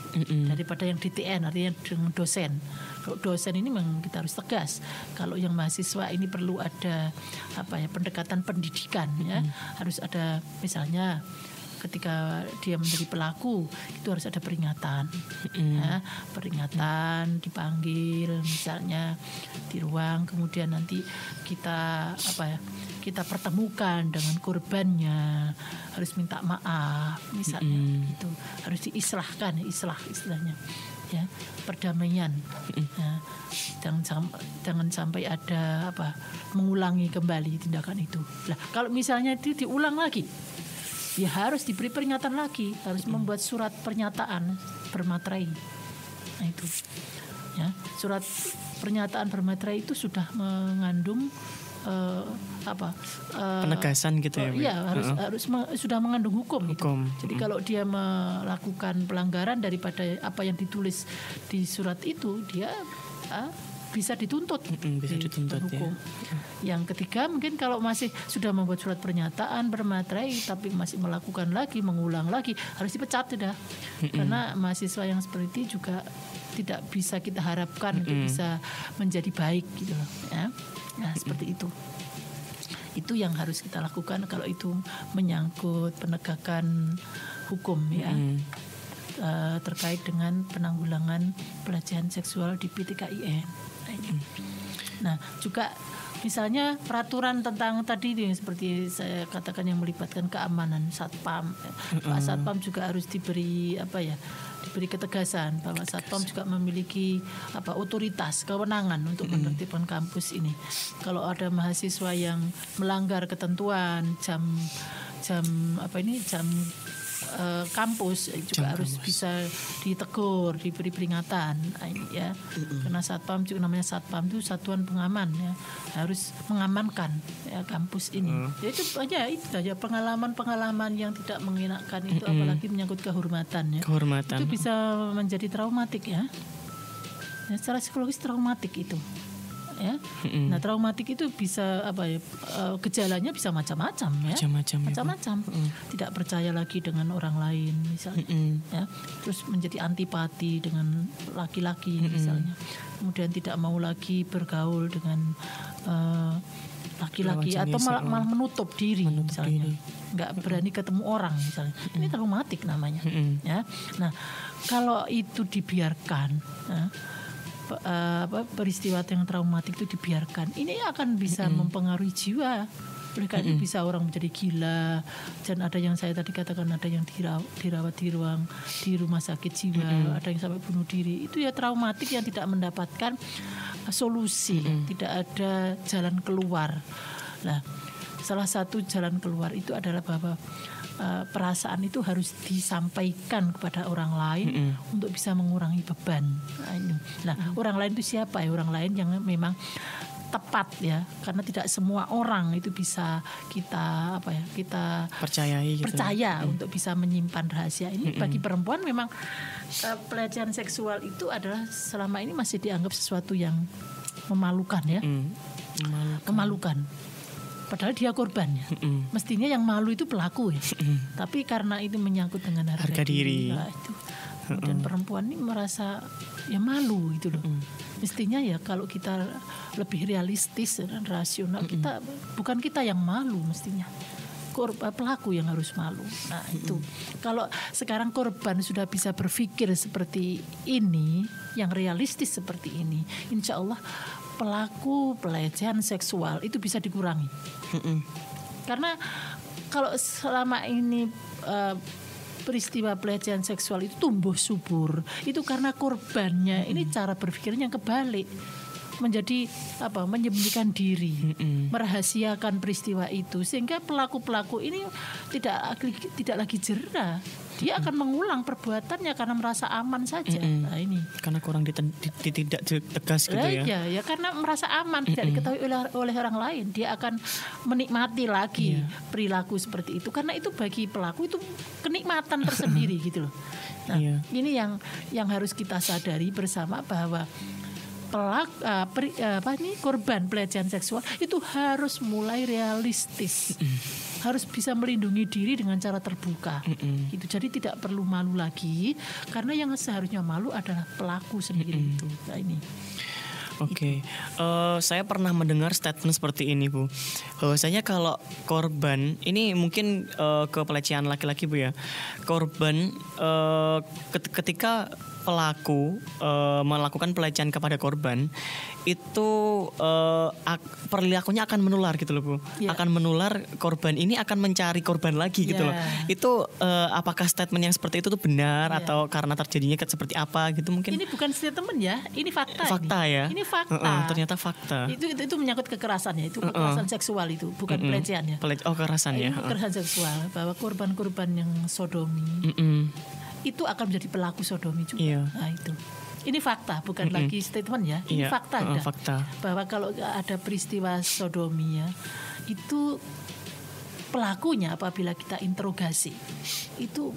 daripada yang DTN artinya dengan dosen. Kalau dosen ini memang kita harus tegas. Kalau yang mahasiswa ini perlu ada pendekatan pendidikan ya, harus ada misalnya ketika dia menjadi pelaku itu harus ada peringatan, ya, peringatan dipanggil misalnya di ruang, kemudian nanti kita kita pertemukan dengan korbannya, harus minta maaf misalnya, itu harus diislahkan, istilahnya, ya, perdamaian, ya, jangan sampai ada mengulangi kembali tindakan itu. Lah kalau misalnya itu diulang lagi, ya harus diberi peringatan lagi, harus membuat surat pernyataan bermaterai. Nah itu, ya, surat pernyataan bermaterai itu sudah mengandung penegasan gitu ya. Iya, harus sudah mengandung hukum. Gitu. Jadi kalau dia melakukan pelanggaran daripada apa yang ditulis di surat itu, dia bisa dituntut. Bisa dituntut hukum. Ya. Yang ketiga, mungkin kalau masih sudah membuat surat pernyataan bermaterai tapi masih melakukan lagi, mengulang lagi, harus dipecat sudah. Karena mahasiswa yang seperti itu juga tidak bisa kita harapkan untuk bisa menjadi baik gitu loh. Ya. Nah, seperti itu. Itu yang harus kita lakukan kalau itu menyangkut penegakan hukum ya. Terkait dengan penanggulangan pelecehan seksual di PTKIN. Nah, juga misalnya peraturan tentang tadi yang seperti saya katakan yang melibatkan keamanan Satpam. Pak Satpam juga harus diberi diberi ketegasan bahwa Satpam juga memiliki otoritas, kewenangan untuk menertibkan kampus ini. Kalau ada mahasiswa yang melanggar ketentuan jam kampus juga harus bisa ditegur, diberi peringatan ya. Karena Satpam juga namanya Satpam itu satuan pengaman ya, harus mengamankan ya kampus ini. Ya itu aja pengalaman yang tidak mengenakan itu apalagi menyangkut kehormatan ya. Itu bisa menjadi traumatik ya. Secara psikologis traumatik itu. Ya. Nah, traumatik itu bisa gejalanya bisa macam-macam ya. Macam-macam. Tidak percaya lagi dengan orang lain misalnya. Ya. Terus menjadi antipati dengan laki-laki misalnya. Kemudian tidak mau lagi bergaul dengan laki-laki atau malah menutup diri misalnya. Nggak berani ketemu orang misalnya. Ini traumatik namanya. Ya. Nah, kalau itu dibiarkan peristiwa yang traumatik itu dibiarkan, ini akan bisa mempengaruhi jiwa. Oleh karena itu bisa orang menjadi gila, dan ada yang saya tadi katakan ada yang dirawat di rumah sakit jiwa, ada yang sampai bunuh diri. Itu ya traumatik yang tidak mendapatkan solusi, tidak ada jalan keluar. Nah, salah satu jalan keluar itu adalah bahwa perasaan itu harus disampaikan kepada orang lain untuk bisa mengurangi beban. Nah, orang lain itu siapa ya? Orang lain yang memang tepat ya, karena tidak semua orang itu bisa kita percaya untuk bisa menyimpan rahasia ini. Bagi perempuan memang pelecehan seksual itu adalah selama ini masih dianggap sesuatu yang memalukan ya, memalukan. Padahal dia korbannya. Mestinya yang malu itu pelaku ya. Tapi karena itu menyangkut dengan harga diri. Nah, itu. Dan perempuan ini merasa ya malu gitu loh. Mestinya ya kalau kita lebih realistis dan rasional, bukan kita yang malu mestinya. Pelaku yang harus malu. Nah itu. Kalau sekarang korban sudah bisa berpikir seperti ini, yang realistis seperti ini, insya Allah pelaku pelecehan seksual itu bisa dikurangi. Karena kalau selama ini peristiwa pelecehan seksual itu tumbuh subur, itu karena korbannya ini cara berpikirnya kebalik, menjadi menyembunyikan diri, merahasiakan peristiwa itu, sehingga pelaku-pelaku ini tidak lagi jera. Dia akan mengulang perbuatannya karena merasa aman saja. Nah ini karena kurang tidak tegas gitu ya. Ya karena merasa aman, tidak diketahui oleh orang lain, dia akan menikmati lagi perilaku seperti itu, karena itu bagi pelaku itu kenikmatan tersendiri gitu loh. Nah ini yang harus kita sadari bersama, bahwa korban pelecehan seksual itu harus mulai realistis, harus bisa melindungi diri dengan cara terbuka. Gitu. Jadi tidak perlu malu lagi, karena yang seharusnya malu adalah pelaku sendiri itu. Nah ini. Oke, saya pernah mendengar statement seperti ini Bu. Bahwasanya kalau korban ini mungkin ke pelecehan laki-laki Bu ya, korban ketika pelaku melakukan pelecehan kepada korban itu perilakunya akan menular gitu loh Bu. Akan menular, korban ini akan mencari korban lagi gitu loh. Itu apakah statement yang seperti itu tuh benar atau karena terjadinya seperti apa gitu mungkin? Ini bukan statement ya, ini fakta. Fakta ini. Ya. Ini fakta. Ternyata fakta. Itu menyangkut kekerasan ya, itu kekerasan seksual itu, bukan pelecehan ya. Kekerasan ya. Kekerasan seksual, bahwa korban-korban yang sodomi itu akan menjadi pelaku sodomi juga. Nah itu. Ini fakta, bukan lagi statement ya. Ini fakta ada. Fakta. Bahwa kalau ada peristiwa sodomi ya, itu pelakunya apabila kita interogasi, itu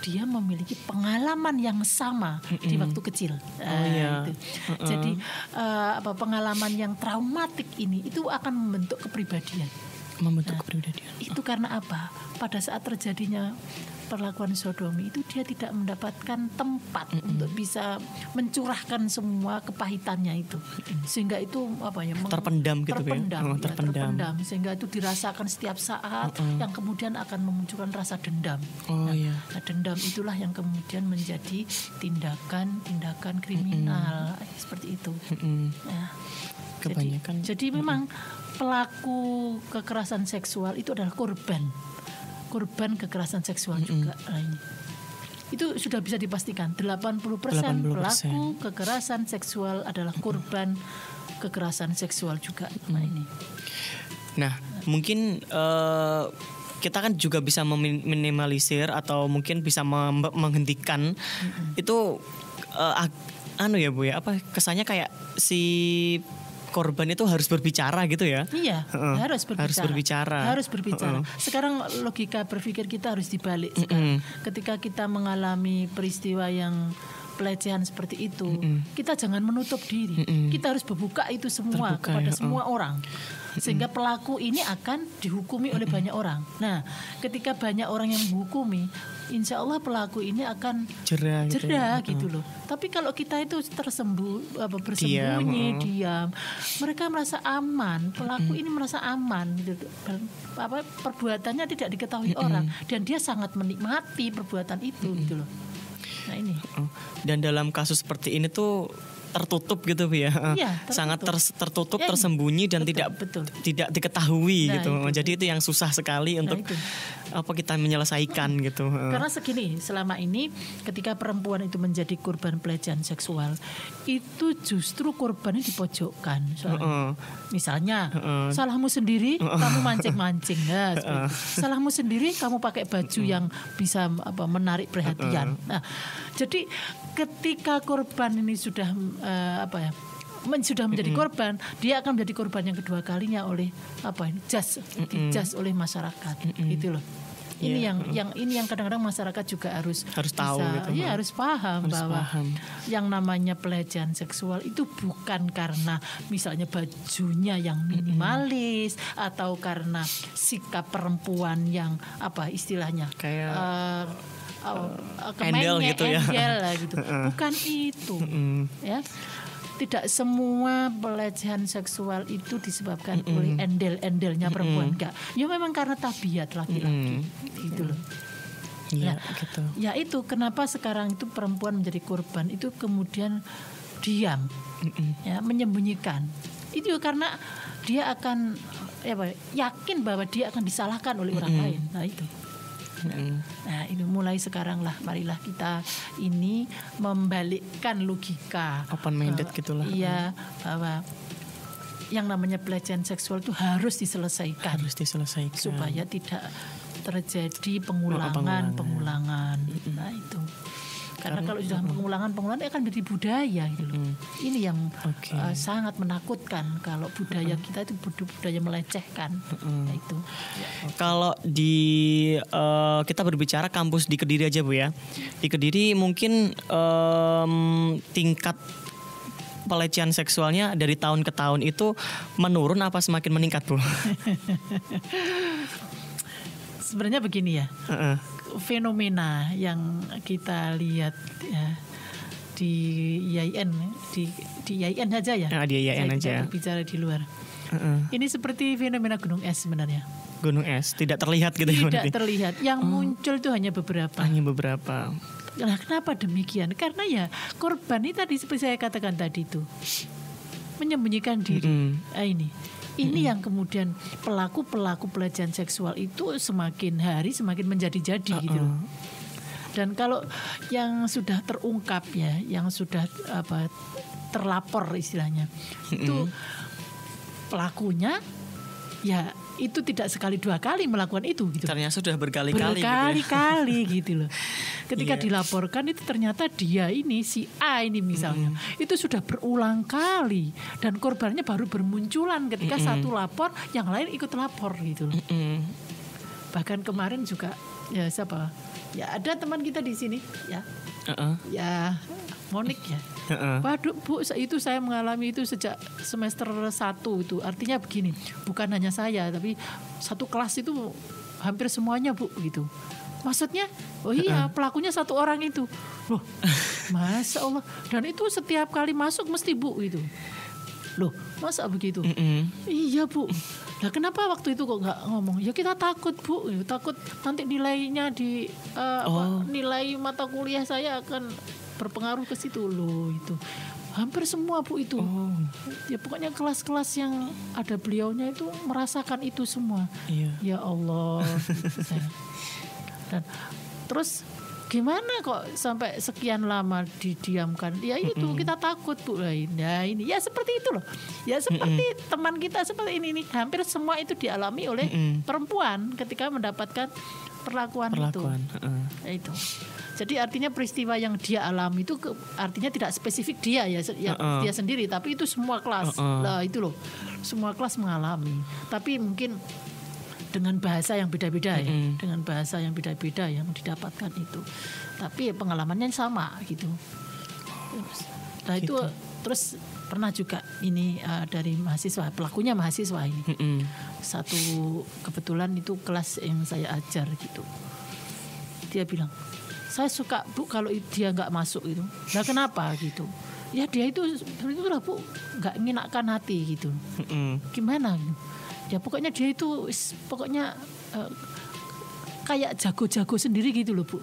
dia memiliki pengalaman yang sama di waktu kecil. Gitu. Jadi pengalaman yang traumatik ini itu akan membentuk kepribadian. Itu karena apa? Pada saat terjadinya perlakuan sodomi itu dia tidak mendapatkan tempat untuk bisa mencurahkan semua kepahitannya itu, sehingga itu terpendam gitu terpendam sehingga itu dirasakan setiap saat yang kemudian akan memunculkan rasa dendam. Nah, dendam itulah yang kemudian menjadi tindakan kriminal seperti itu. Kebanyakan. Jadi memang pelaku kekerasan seksual itu adalah korban kekerasan seksual juga. Nah, ini. Itu sudah bisa dipastikan 80% pelaku kekerasan seksual adalah korban kekerasan seksual juga. Nah, mungkin kita kan juga bisa meminimalisir atau mungkin bisa menghentikan itu ya Bu ya, kesannya kayak si korban itu harus berbicara gitu ya? Iya, harus berbicara. Sekarang logika berpikir kita harus dibalik sekarang. Ketika kita mengalami peristiwa yang pelecehan seperti itu, kita jangan menutup diri. Kita harus membuka itu semua kepada semua orang. Sehingga pelaku ini akan dihukumi oleh banyak orang. Nah, ketika banyak orang yang menghukumi, insya Allah pelaku ini akan jerah gitu loh. Tapi kalau kita itu bersembunyi, diam, mereka merasa aman. Pelaku ini merasa aman gitu. Perbuatannya tidak diketahui orang dan dia sangat menikmati perbuatan itu gitu loh. Nah ini. Dan dalam kasus seperti ini tuh tertutup gitu ya, sangat tertutup, tersembunyi dan tidak diketahui gitu. Jadi itu yang susah sekali untuk kita menyelesaikan gitu. Karena segini, selama ini ketika perempuan itu menjadi korban pelecehan seksual, itu justru korbannya dipojokkan. Misalnya, salahmu sendiri, kamu mancing-mancing, salahmu sendiri, kamu pakai baju yang bisa menarik perhatian. Nah, jadi ketika korban ini sudah sudah menjadi korban, dia akan menjadi korban yang kedua kalinya oleh dijudge oleh masyarakat, gitu loh. Ini yang kadang-kadang masyarakat juga harus tahu gitu. Ya, harus paham bahwa yang namanya pelecehan seksual itu bukan karena misalnya bajunya yang minimalis atau karena sikap perempuan yang istilahnya kayak endel gitu ya. Gitu. Bukan itu. Ya. Tidak semua pelecehan seksual itu disebabkan oleh endel-endelnya perempuan, enggak. Ya memang karena tabiat laki-laki. Itu loh. Ya, gitu. Ya itu kenapa sekarang itu perempuan menjadi korban itu kemudian diam, ya, menyembunyikan. Itu karena dia akan yakin bahwa dia akan disalahkan oleh orang lain. Nah itu. Nah ini mulai sekarang lah, marilah kita ini membalikkan logika open minded gitulah. Iya, bahwa yang namanya pelecehan seksual itu harus diselesaikan supaya tidak terjadi pengulangan. Nah itu. Karena kalau sudah pengulangan akan menjadi budaya gitu loh. Ini yang sangat menakutkan kalau budaya kita itu budaya melecehkan. Nah, itu. Kalau kita berbicara kampus di Kediri aja Bu ya. Di Kediri mungkin tingkat pelecehan seksualnya dari tahun ke tahun itu menurun apa semakin meningkat Bu? Sebenarnya begini ya. Fenomena yang kita lihat ya, di IAIN saja ya. Di IAIN aja. Bicara di luar. Ini seperti fenomena gunung es sebenarnya. Gunung es tidak terlihat gitu ya. Tidak terlihat. Yang muncul itu hanya beberapa. Nah, kenapa demikian? Karena ya korban ini tadi seperti saya katakan tadi itu menyembunyikan diri. Ini yang kemudian pelaku pelecehan seksual itu semakin hari semakin menjadi-jadi gitu loh. Dan kalau yang sudah terungkap ya, yang sudah terlapor istilahnya, itu pelakunya ya itu tidak sekali dua kali melakukan itu gitu. Ternyata sudah berkali-kali gitu loh. Ketika dilaporkan itu ternyata dia ini si A ini misalnya itu sudah berulang kali dan korbannya baru bermunculan ketika satu lapor, yang lain ikut lapor gitu loh. Bahkan kemarin juga ya siapa? Ya ada teman kita di sini ya. Ya Monik ya. Waduh Bu, itu saya mengalami itu sejak semester 1 itu. Artinya begini, bukan hanya saya tapi satu kelas itu hampir semuanya Bu gitu. Maksudnya, oh iya pelakunya satu orang itu. Loh, Masya Allah. Dan itu setiap kali masuk mesti Bu itu. Loh, masa begitu? Iya Bu. Nah kenapa waktu itu kok nggak ngomong? Ya kita takut Bu, takut nanti nilainya di nilai mata kuliah saya akan berpengaruh ke situ loh itu. Hampir semua Bu itu. Ya pokoknya kelas-kelas yang ada beliaunya itu merasakan itu semua. Iya. Ya Allah. Dan terus gimana kok sampai sekian lama didiamkan? Ya itu kita takut Bu. Nah ini ya seperti itu loh. Ya seperti teman kita seperti ini nih. Hampir semua itu dialami oleh perempuan ketika mendapatkan perlakuan. Itu. Ya, itu. Jadi artinya peristiwa yang dia alami itu artinya tidak spesifik dia ya dia sendiri, tapi itu semua kelas. Lah itu loh. Semua kelas mengalami. Tapi mungkin dengan bahasa yang beda-beda ya, dengan bahasa yang beda-beda yang didapatkan itu. Tapi pengalamannya sama gitu. Nah itu terus pernah juga ini dari mahasiswa, pelakunya mahasiswa ini. Satu kebetulan itu kelas yang saya ajar gitu. Dia bilang, saya suka Bu kalau dia nggak masuk itu. Nah kenapa gitu? Ya dia itu lah Bu nggak nginakkan hati gitu. Gimana? Ya pokoknya dia itu pokoknya kayak jago-jago sendiri gitu loh Bu.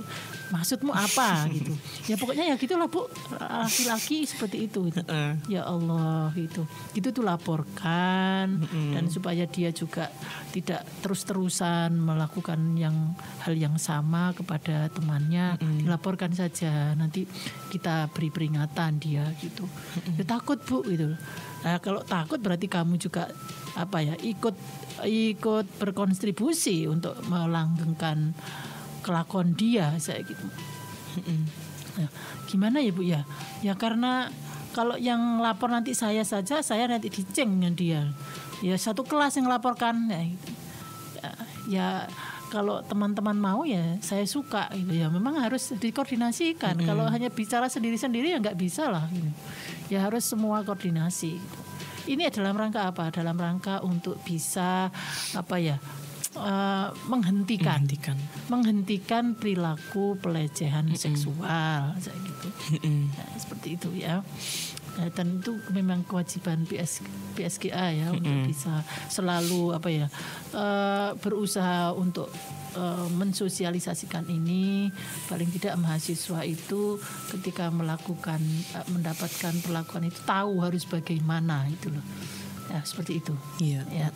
Maksudmu apa gitu? Ya pokoknya ya gitulah Bu, laki-laki seperti itu. Gitu. Ya Allah gitu. Gitu tuh laporkan dan supaya dia juga tidak terus-terusan melakukan hal yang sama kepada temannya, dilaporkan saja. Nanti kita beri peringatan dia gitu. Ya takut Bu gitu. Nah, kalau takut berarti kamu juga ikut berkontribusi untuk melanggengkan kelakuan dia saya gitu. Nah, gimana ya Bu ya? Ya karena kalau yang lapor nanti saya saja, saya nanti diceng dengan dia. Ya satu kelas yang laporkan ya kalau teman-teman mau ya saya suka gitu ya, memang harus dikoordinasikan. Kalau hanya bicara sendiri-sendiri ya nggak bisa lah gitu. Ya harus semua koordinasi gitu. Ini dalam rangka apa? Dalam rangka untuk bisa menghentikan perilaku pelecehan seksual gitu. Nah, seperti itu ya. Dan itu memang kewajiban PSGA ya untuk bisa selalu berusaha untuk mensosialisasikan ini. Paling tidak mahasiswa itu ketika mendapatkan perlakuan itu tahu harus bagaimana itu loh. Ya seperti itu. Iya. Ya.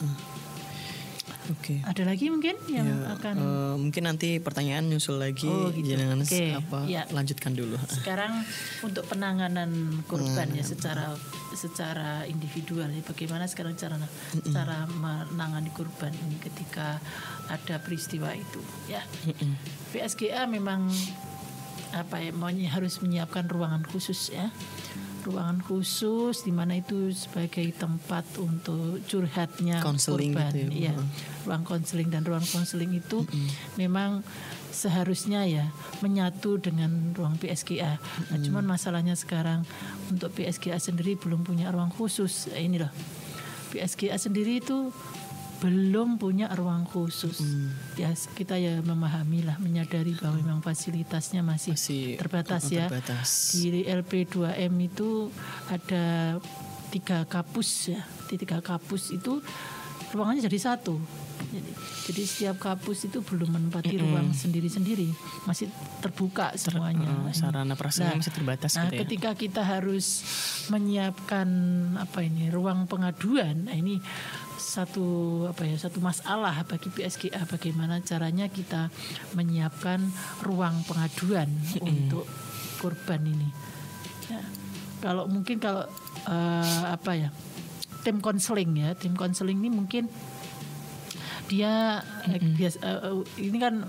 Oke. Ada lagi mungkin yang akan mungkin nanti pertanyaan nyusul lagi. Gitu. Jangan lanjutkan dulu. Sekarang untuk penanganan korban ya secara individual ya, bagaimana sekarang cara menangani korban ini ketika ada peristiwa itu ya. PSGA memang harus menyiapkan ruangan khusus ya. Ruangan khusus di mana itu sebagai tempat untuk curhatnya korban gitu ya. Ruang konseling, dan ruang konseling itu memang seharusnya ya menyatu dengan ruang PSGA. Nah, cuman masalahnya sekarang untuk PSGA sendiri belum punya ruang khusus. Ini loh. PSGA sendiri itu belum punya ruang khusus. Ya kita ya memahami lah, menyadari bahwa memang fasilitasnya masih terbatas ya. Di LP2M itu ada 3 kapus ya. Di 3 kapus itu ruangannya jadi 1. Jadi setiap kapus itu belum menempati ruang sendiri-sendiri, masih terbuka semuanya. Sarana prasarana masih terbatas. Nah, ketika kita harus menyiapkan ruang pengaduan, nah ini satu masalah bagi PSGA, bagaimana caranya kita menyiapkan ruang pengaduan untuk korban ini. Ya, kalau tim konseling ini mungkin dia ini kan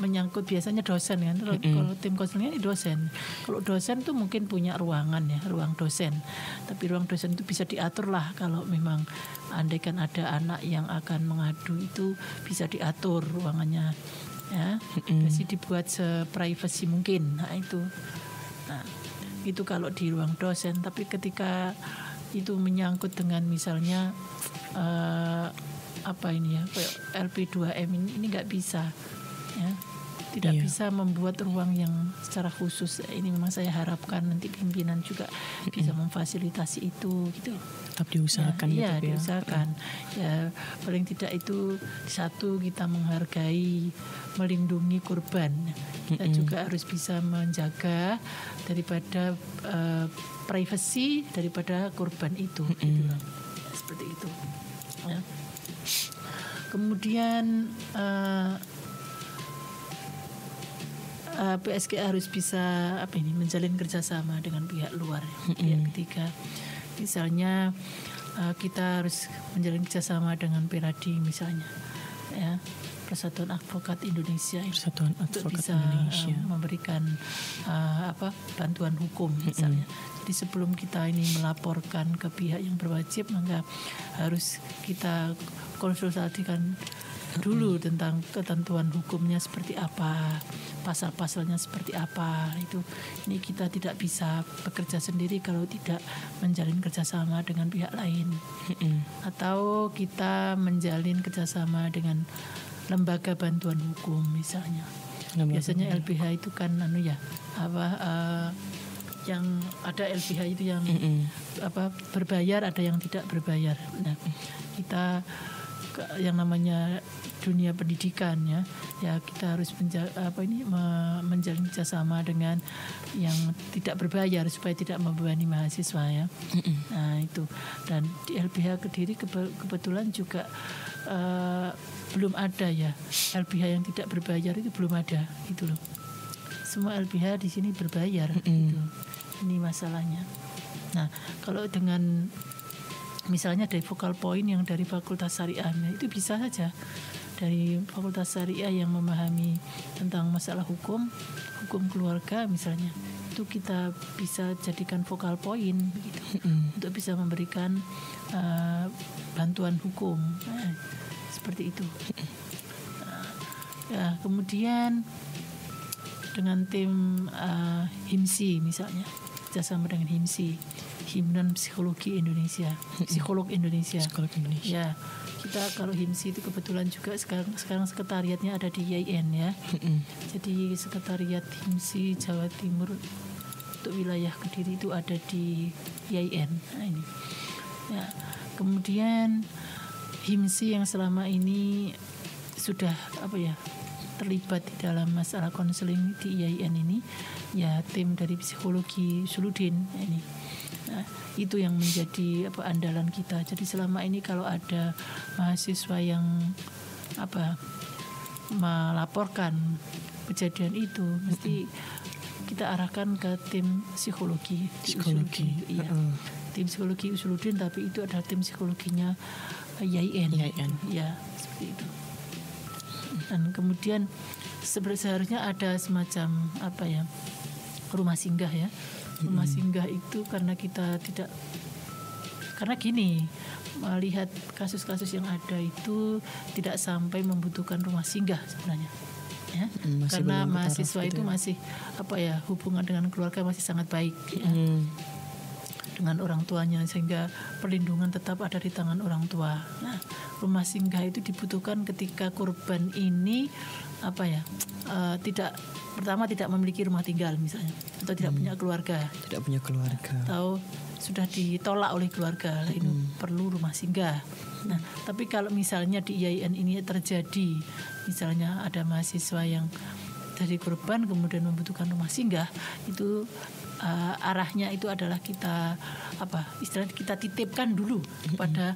menyangkut biasanya dosen kan. Kalau tim konseling ini dosen. Kalau dosen tuh mungkin punya ruangan ya, ruang dosen. Tapi ruang dosen itu bisa diatur lah kalau memang andaikan ada anak yang akan mengadu itu bisa diatur ruangannya ya. Jadi dibuat se-privacy mungkin. Nah, itu kalau di ruang dosen. Tapi ketika itu menyangkut dengan misalnya kayak LP2M ini nggak bisa ya, tidak bisa membuat ruang yang secara khusus. Ini memang saya harapkan nanti pimpinan juga bisa memfasilitasi itu gitu. Tetap diusahakan ya, diusahakan ya, paling tidak itu satu, kita menghargai, melindungi korban. Kita juga harus bisa menjaga daripada privasi daripada korban itu gitu loh. Seperti itu ya. Kemudian PSG harus bisa menjalin kerjasama dengan pihak luar, pihak ketiga. Misalnya kita harus menjalin kerjasama dengan Peradi misalnya, ya, Persatuan Advokat Indonesia, untuk bisa memberikan bantuan hukum misalnya. Jadi sebelum kita ini melaporkan ke pihak yang berwajib, maka harus kita konsultasikan dulu tentang ketentuan hukumnya seperti apa, pasal-pasalnya seperti apa. Ini kita tidak bisa bekerja sendiri kalau tidak menjalin kerjasama dengan pihak lain. Atau kita menjalin kerjasama dengan lembaga bantuan hukum misalnya. Biasanya LBH itu kan yang ada LBH itu yang berbayar, ada yang tidak berbayar. Nah, kita yang namanya dunia pendidikan ya kita harus menjalin kerjasama dengan yang tidak berbayar supaya tidak membebani mahasiswa ya. Nah itu, dan di LBH Kediri kebetulan juga belum ada ya LBH yang tidak berbayar, itu belum ada gitu loh. Semua LBH di sini berbayar gitu. Ini masalahnya. Nah kalau dengan misalnya dari focal point yang dari Fakultas Syariah, itu bisa saja dari Fakultas Syariah yang memahami tentang masalah hukum keluarga misalnya, itu kita bisa jadikan focal point begitu, untuk bisa memberikan bantuan hukum seperti itu. Ya, kemudian dengan tim HIMSI misalnya, kerjasama dengan HIMSI, Himpunan Psikologi Indonesia, Psikolog Indonesia. Ya, kita kalau HIMSI itu kebetulan juga sekarang sekretariatnya ada di YIN ya. Jadi sekretariat HIMSI Jawa Timur untuk wilayah Kediri itu ada di YIN. Nah, ini. Ya, kemudian HIMSI yang selama ini sudah terlibat di dalam masalah konseling di YIN ini, ya tim dari psikologi Suludin ini. Nah, itu yang menjadi andalan kita. Jadi selama ini kalau ada mahasiswa yang melaporkan kejadian itu, mesti kita arahkan ke tim psikologi. Iya. Tim psikologi Usuludin, tapi itu adalah tim psikologinya YIN. Ya, seperti itu. Dan kemudian seharusnya ada semacam rumah singgah ya. Rumah singgah itu karena gini, melihat kasus-kasus yang ada itu tidak sampai membutuhkan rumah singgah sebenarnya ya. Karena mahasiswa itu masih hubungan dengan keluarga masih sangat baik ya. Dengan orang tuanya, sehingga perlindungan tetap ada di tangan orang tua. Nah, rumah singgah itu dibutuhkan ketika korban ini tidak memiliki rumah tinggal misalnya, atau tidak punya keluarga, atau sudah ditolak oleh keluarga, ini perlu rumah singgah. Nah, tapi kalau misalnya di IAIN ini terjadi, misalnya ada mahasiswa yang dari korban kemudian membutuhkan rumah singgah, itu arahnya itu adalah kita istilahnya kita titipkan dulu kepada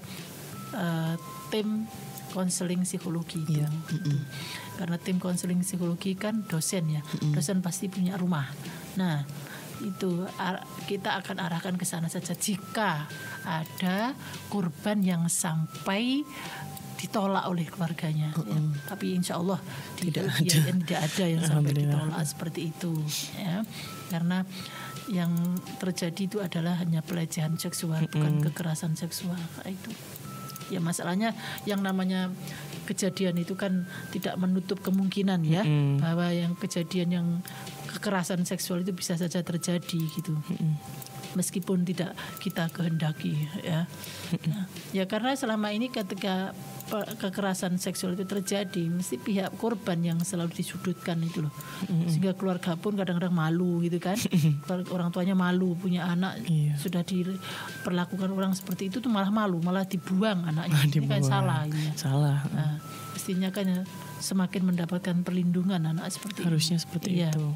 tim konseling psikologi itu. Karena tim konseling psikologi kan dosen ya, dosen pasti punya rumah. Nah, itu kita akan arahkan ke sana saja jika ada korban yang sampai ditolak oleh keluarganya. Ya. Tapi insya Allah tidak ada yang sampai ditolak seperti itu. Ya. Karena yang terjadi itu adalah hanya pelecehan seksual, bukan kekerasan seksual. Itu. Ya masalahnya yang namanya kejadian itu kan tidak menutup kemungkinan ya bahwa yang kejadian yang kekerasan seksual itu bisa saja terjadi gitu. Meskipun tidak kita kehendaki ya. Nah, ya karena selama ini ketika kekerasan seksual itu terjadi mesti pihak korban yang selalu disudutkan itu loh. Sehingga keluarga pun kadang-kadang malu gitu kan. Orang tuanya malu punya anak sudah diperlakukan orang seperti itu tuh malah malu, malah dibuang anaknya. Ini kan salah ini. Salah. Nah, mestinya kan semakin mendapatkan perlindungan anak seperti harusnya seperti itu.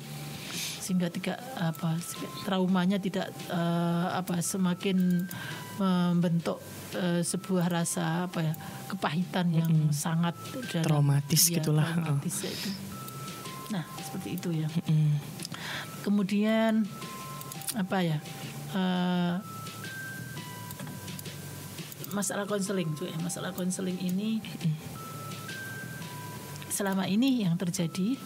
Sehingga traumanya tidak semakin membentuk sebuah rasa kepahitan yang sangat traumatis gitulah. Traumatis itu. Nah seperti itu ya. Kemudian masalah konseling ini selama ini yang terjadi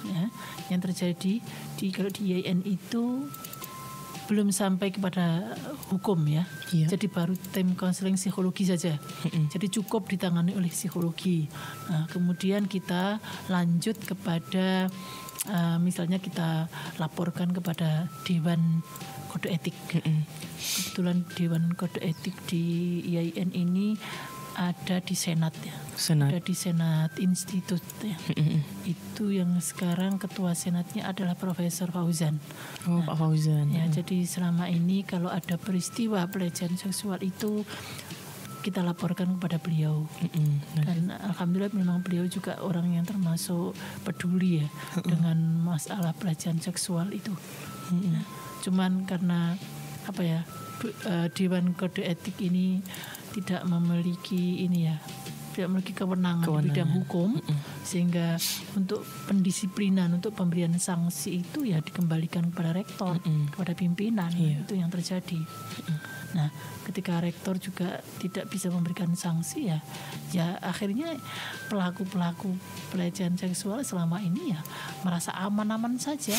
kalau di IAIN itu belum sampai kepada hukum ya. Jadi baru tim konseling psikologi saja. Jadi cukup ditangani oleh psikologi. Nah, kemudian kita lanjut kepada misalnya kita laporkan kepada Dewan Kode Etik. Kebetulan Dewan Kode Etik di IAIN ini ada di Senat ya. Ada di Senat Institut ya. Itu yang sekarang ketua Senatnya adalah Profesor Fauzan. Pak Fauzan. Ya, jadi selama ini kalau ada peristiwa pelecehan seksual itu kita laporkan kepada beliau. Dan alhamdulillah memang beliau juga orang yang termasuk peduli ya dengan masalah pelecehan seksual itu. Nah, cuman karena Dewan Kode Etik ini tidak memiliki kewenangan di bidang hukum, sehingga untuk pendisiplinan, untuk pemberian sanksi itu ya dikembalikan kepada rektor, kepada pimpinan. Itu yang terjadi. Nah, ketika rektor juga tidak bisa memberikan sanksi ya akhirnya pelaku-pelaku pelecehan seksual selama ini ya merasa aman-aman saja.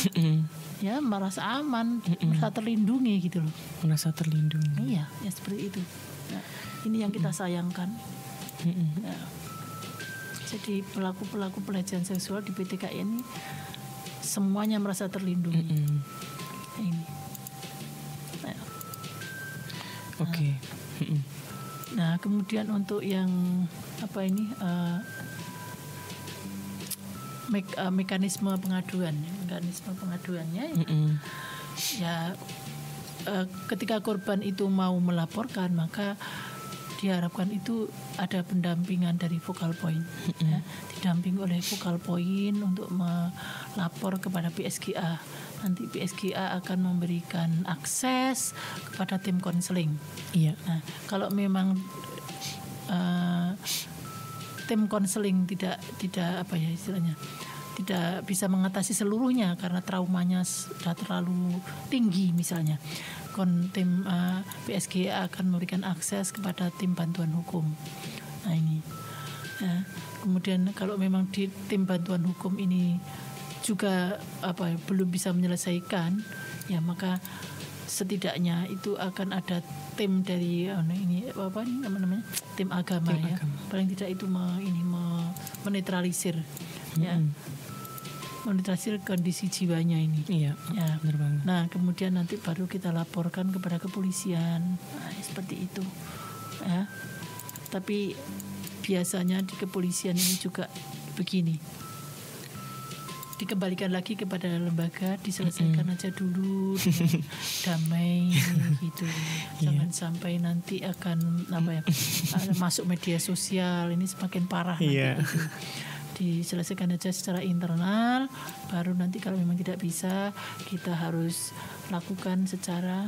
Ya merasa aman, merasa terlindungi gitu loh. Merasa terlindungi. Iya, ya seperti itu. Nah, ini yang kita sayangkan. Ya. Jadi pelaku-pelaku pelecehan seksual di PTKI ini semuanya merasa terlindungi. Ini. Nah. Oke. Nah, kemudian untuk yang mekanisme pengaduannya ya ketika korban itu mau melaporkan maka diharapkan itu ada pendampingan dari focal point, ya, didamping oleh focal point untuk melapor kepada PSGA. Nanti PSGA akan memberikan akses kepada tim konseling. Nah, kalau memang tim konseling tidak tidak bisa mengatasi seluruhnya karena traumanya sudah terlalu tinggi misalnya. Tim PSGA akan memberikan akses kepada tim bantuan hukum. Nah ini. Nah, kemudian kalau memang di tim bantuan hukum ini juga belum bisa menyelesaikan, ya maka setidaknya itu akan ada tim dari tim agama ya. Paling tidak itu menetralisir ya. Menetralisir kondisi jiwanya ini. Iya, ya. Benar banget. Nah, kemudian nanti baru kita laporkan kepada kepolisian. Nah, seperti itu. Ya. Tapi biasanya di kepolisian ini juga begini. Dikembalikan lagi kepada lembaga, diselesaikan aja dulu dengan damai gitu. Jangan sampai nanti akan masuk media sosial, ini semakin parah nanti gitu. Diselesaikan aja secara internal, baru nanti kalau memang tidak bisa kita harus lakukan secara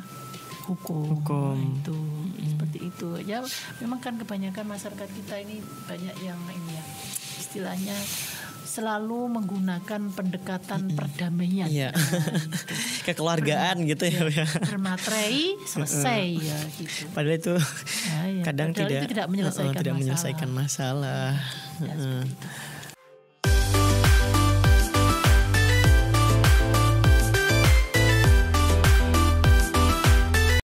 hukum. Itu seperti itu ya. Memang kan kebanyakan masyarakat kita ini banyak yang istilahnya selalu menggunakan pendekatan perdamaian. Iya. Kekeluargaan gitu ya. Bermaterai selesai ya gitu. Padahal itu kadang Padahal itu tidak menyelesaikan masalah.